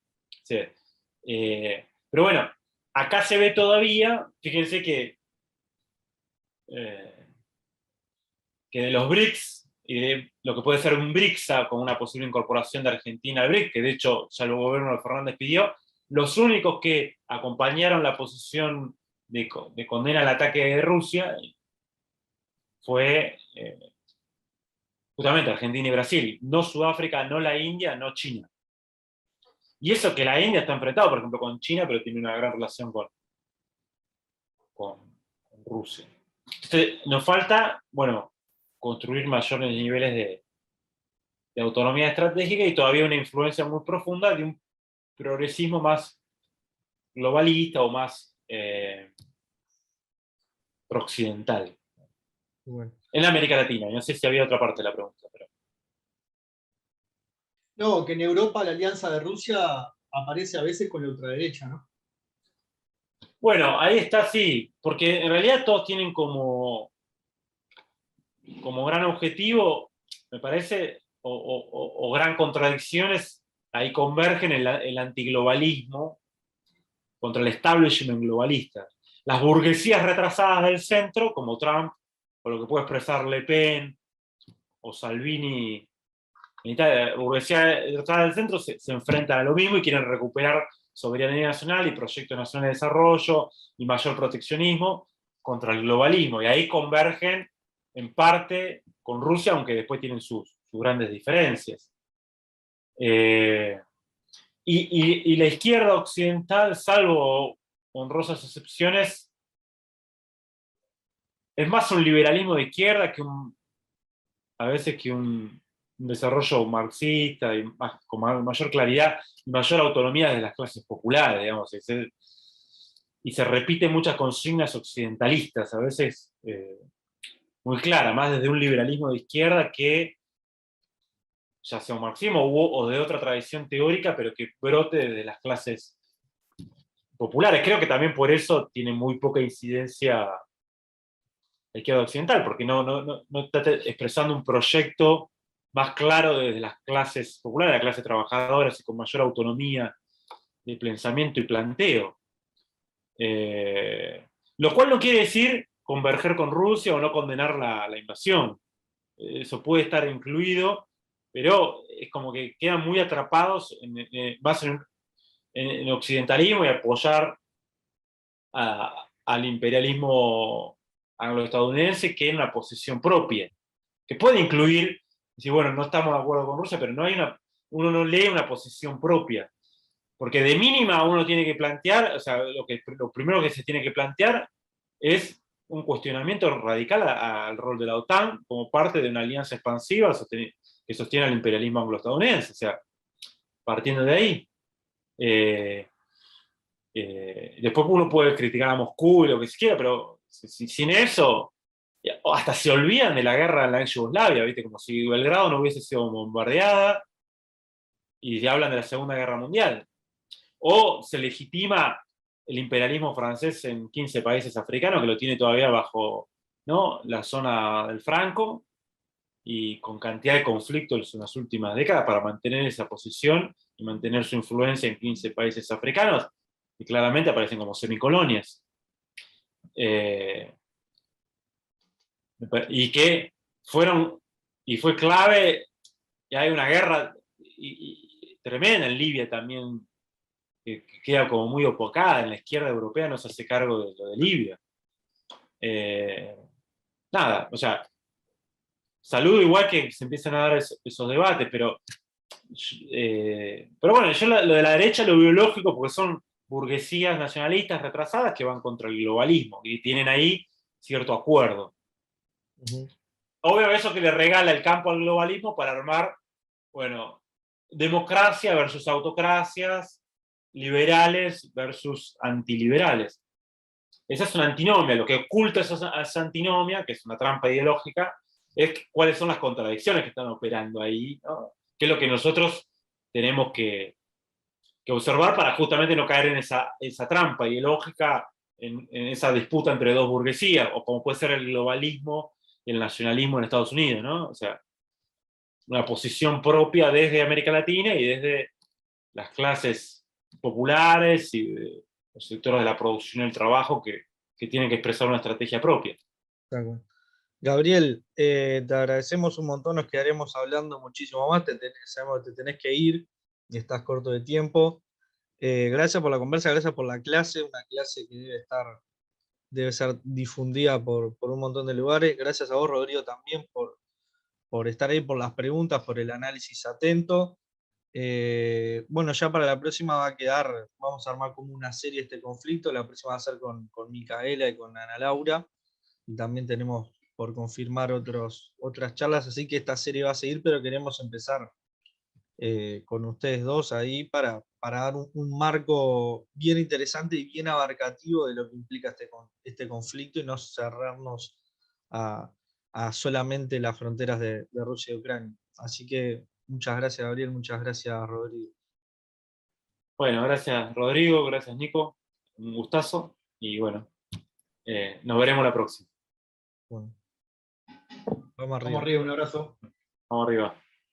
Sí. Pero bueno, acá se ve todavía, fíjense que de los BRICS, y de lo que puede ser un BRICSA con una posible incorporación de Argentina al BRIC, que de hecho ya el gobierno de Fernández pidió, los únicos que acompañaron la posición de condena al ataque de Rusia fue justamente Argentina y Brasil, no Sudáfrica, no la India, no China. Y eso que la India está enfrentado, por ejemplo, con China, pero tiene una gran relación con Rusia. Entonces, nos falta, bueno, construir mayores niveles de autonomía estratégica y todavía una influencia muy profunda de un progresismo más globalista o más prooccidental. Bueno. En América Latina, no sé si había otra parte de la pregunta. Pero... No, que en Europa la alianza de Rusia aparece a veces con la ultraderecha, ¿no? Bueno, ahí está, sí, porque en realidad todos tienen como gran objetivo, me parece, o gran contradicciones, ahí convergen el antiglobalismo contra el establishment globalista. Las burguesías retrasadas del centro, como Trump, o lo que puede expresar Le Pen, o Salvini, la burguesía retrasada del centro se enfrentan a lo mismo y quieren recuperar soberanía nacional y proyectos nacionales de desarrollo y mayor proteccionismo contra el globalismo. Y ahí convergen en parte con Rusia, aunque después tienen sus grandes diferencias. Y la izquierda occidental, salvo honrosas excepciones, es más un liberalismo de izquierda que a veces que un desarrollo marxista y con mayor claridad y mayor autonomía de las clases populares, digamos. Y se repiten muchas consignas occidentalistas, a veces muy claras, más desde un liberalismo de izquierda que ya sea un marxismo o de otra tradición teórica, pero que brote desde las clases populares. Creo que también por eso tiene muy poca incidencia la izquierda occidental, porque no está expresando un proyecto más claro desde las clases populares, las clases trabajadoras y con mayor autonomía de pensamiento y planteo. Lo cual no quiere decir converger con Rusia o no condenar la invasión. Eso puede estar incluido, pero es como que quedan muy atrapados en el occidentalismo y apoyar al imperialismo anglo-estadounidense que en una posición propia, que puede incluir, decir, bueno, no estamos de acuerdo con Rusia, pero uno no lee una posición propia, porque de mínima uno tiene que plantear, o sea, lo primero que se tiene que plantear es un cuestionamiento radical al rol de la OTAN como parte de una alianza expansiva que sostiene al imperialismo anglo-estadounidense, o sea, partiendo de ahí. Después uno puede criticar a Moscú y lo que se quiera, pero sin eso, hasta se olvidan de la guerra en la ex Yugoslavia, ¿viste? Como si Belgrado no hubiese sido bombardeada, y ya hablan de la Segunda Guerra Mundial. O se legitima el imperialismo francés en 15 países africanos, que lo tiene todavía bajo, ¿no?, la zona del Franco, y con cantidad de conflictos en las últimas décadas para mantener esa posición y mantener su influencia en 15 países africanos, y claramente aparecen como semicolonias. Y que fue clave, y hay una guerra tremenda en Libia también, que queda como muy opacada. En la izquierda europea no se hace cargo de lo de Libia. Nada, o sea, saludo igual que se empiezan a dar esos debates, pero bueno, yo lo de la derecha lo veo lógico porque son burguesías nacionalistas retrasadas que van contra el globalismo y tienen ahí cierto acuerdo. Obvio, eso que le regala el campo al globalismo para armar, bueno, democracia versus autocracias, liberales versus antiliberales. Esa es una antinomia. Lo que oculta esa antinomia, que es una trampa ideológica, es cuáles son las contradicciones que están operando ahí, ¿no? Que es lo que nosotros tenemos que observar para justamente no caer en esa trampa ideológica, en esa disputa entre dos burguesías, o como puede ser el globalismo y el nacionalismo en Estados Unidos, ¿no? O sea, una posición propia desde América Latina y desde las clases populares y de los sectores de la producción y el trabajo que tienen que expresar una estrategia propia. Gabriel, te agradecemos un montón, nos quedaremos hablando muchísimo más, sabemos que te tenés que ir y estás corto de tiempo. Gracias por la conversa, gracias por la clase, una clase que debe ser difundida por un montón de lugares. Gracias a vos, Rodrigo, también por estar ahí, por las preguntas, por el análisis atento. Bueno, ya para la próxima vamos a armar como una serie este conflicto. La próxima va a ser con Micaela y con Ana Laura, y también tenemos por confirmar otras charlas, así que esta serie va a seguir, pero queremos empezar con ustedes dos ahí para dar un marco bien interesante y bien abarcativo de lo que implica este conflicto, y no cerrarnos a solamente las fronteras de Rusia y Ucrania. Así que muchas gracias, Gabriel, muchas gracias, Rodrigo. Bueno, gracias, Rodrigo, gracias, Nico, un gustazo, y bueno, nos veremos la próxima. Bueno, vamos arriba. Vamos arriba, un abrazo. Vamos arriba.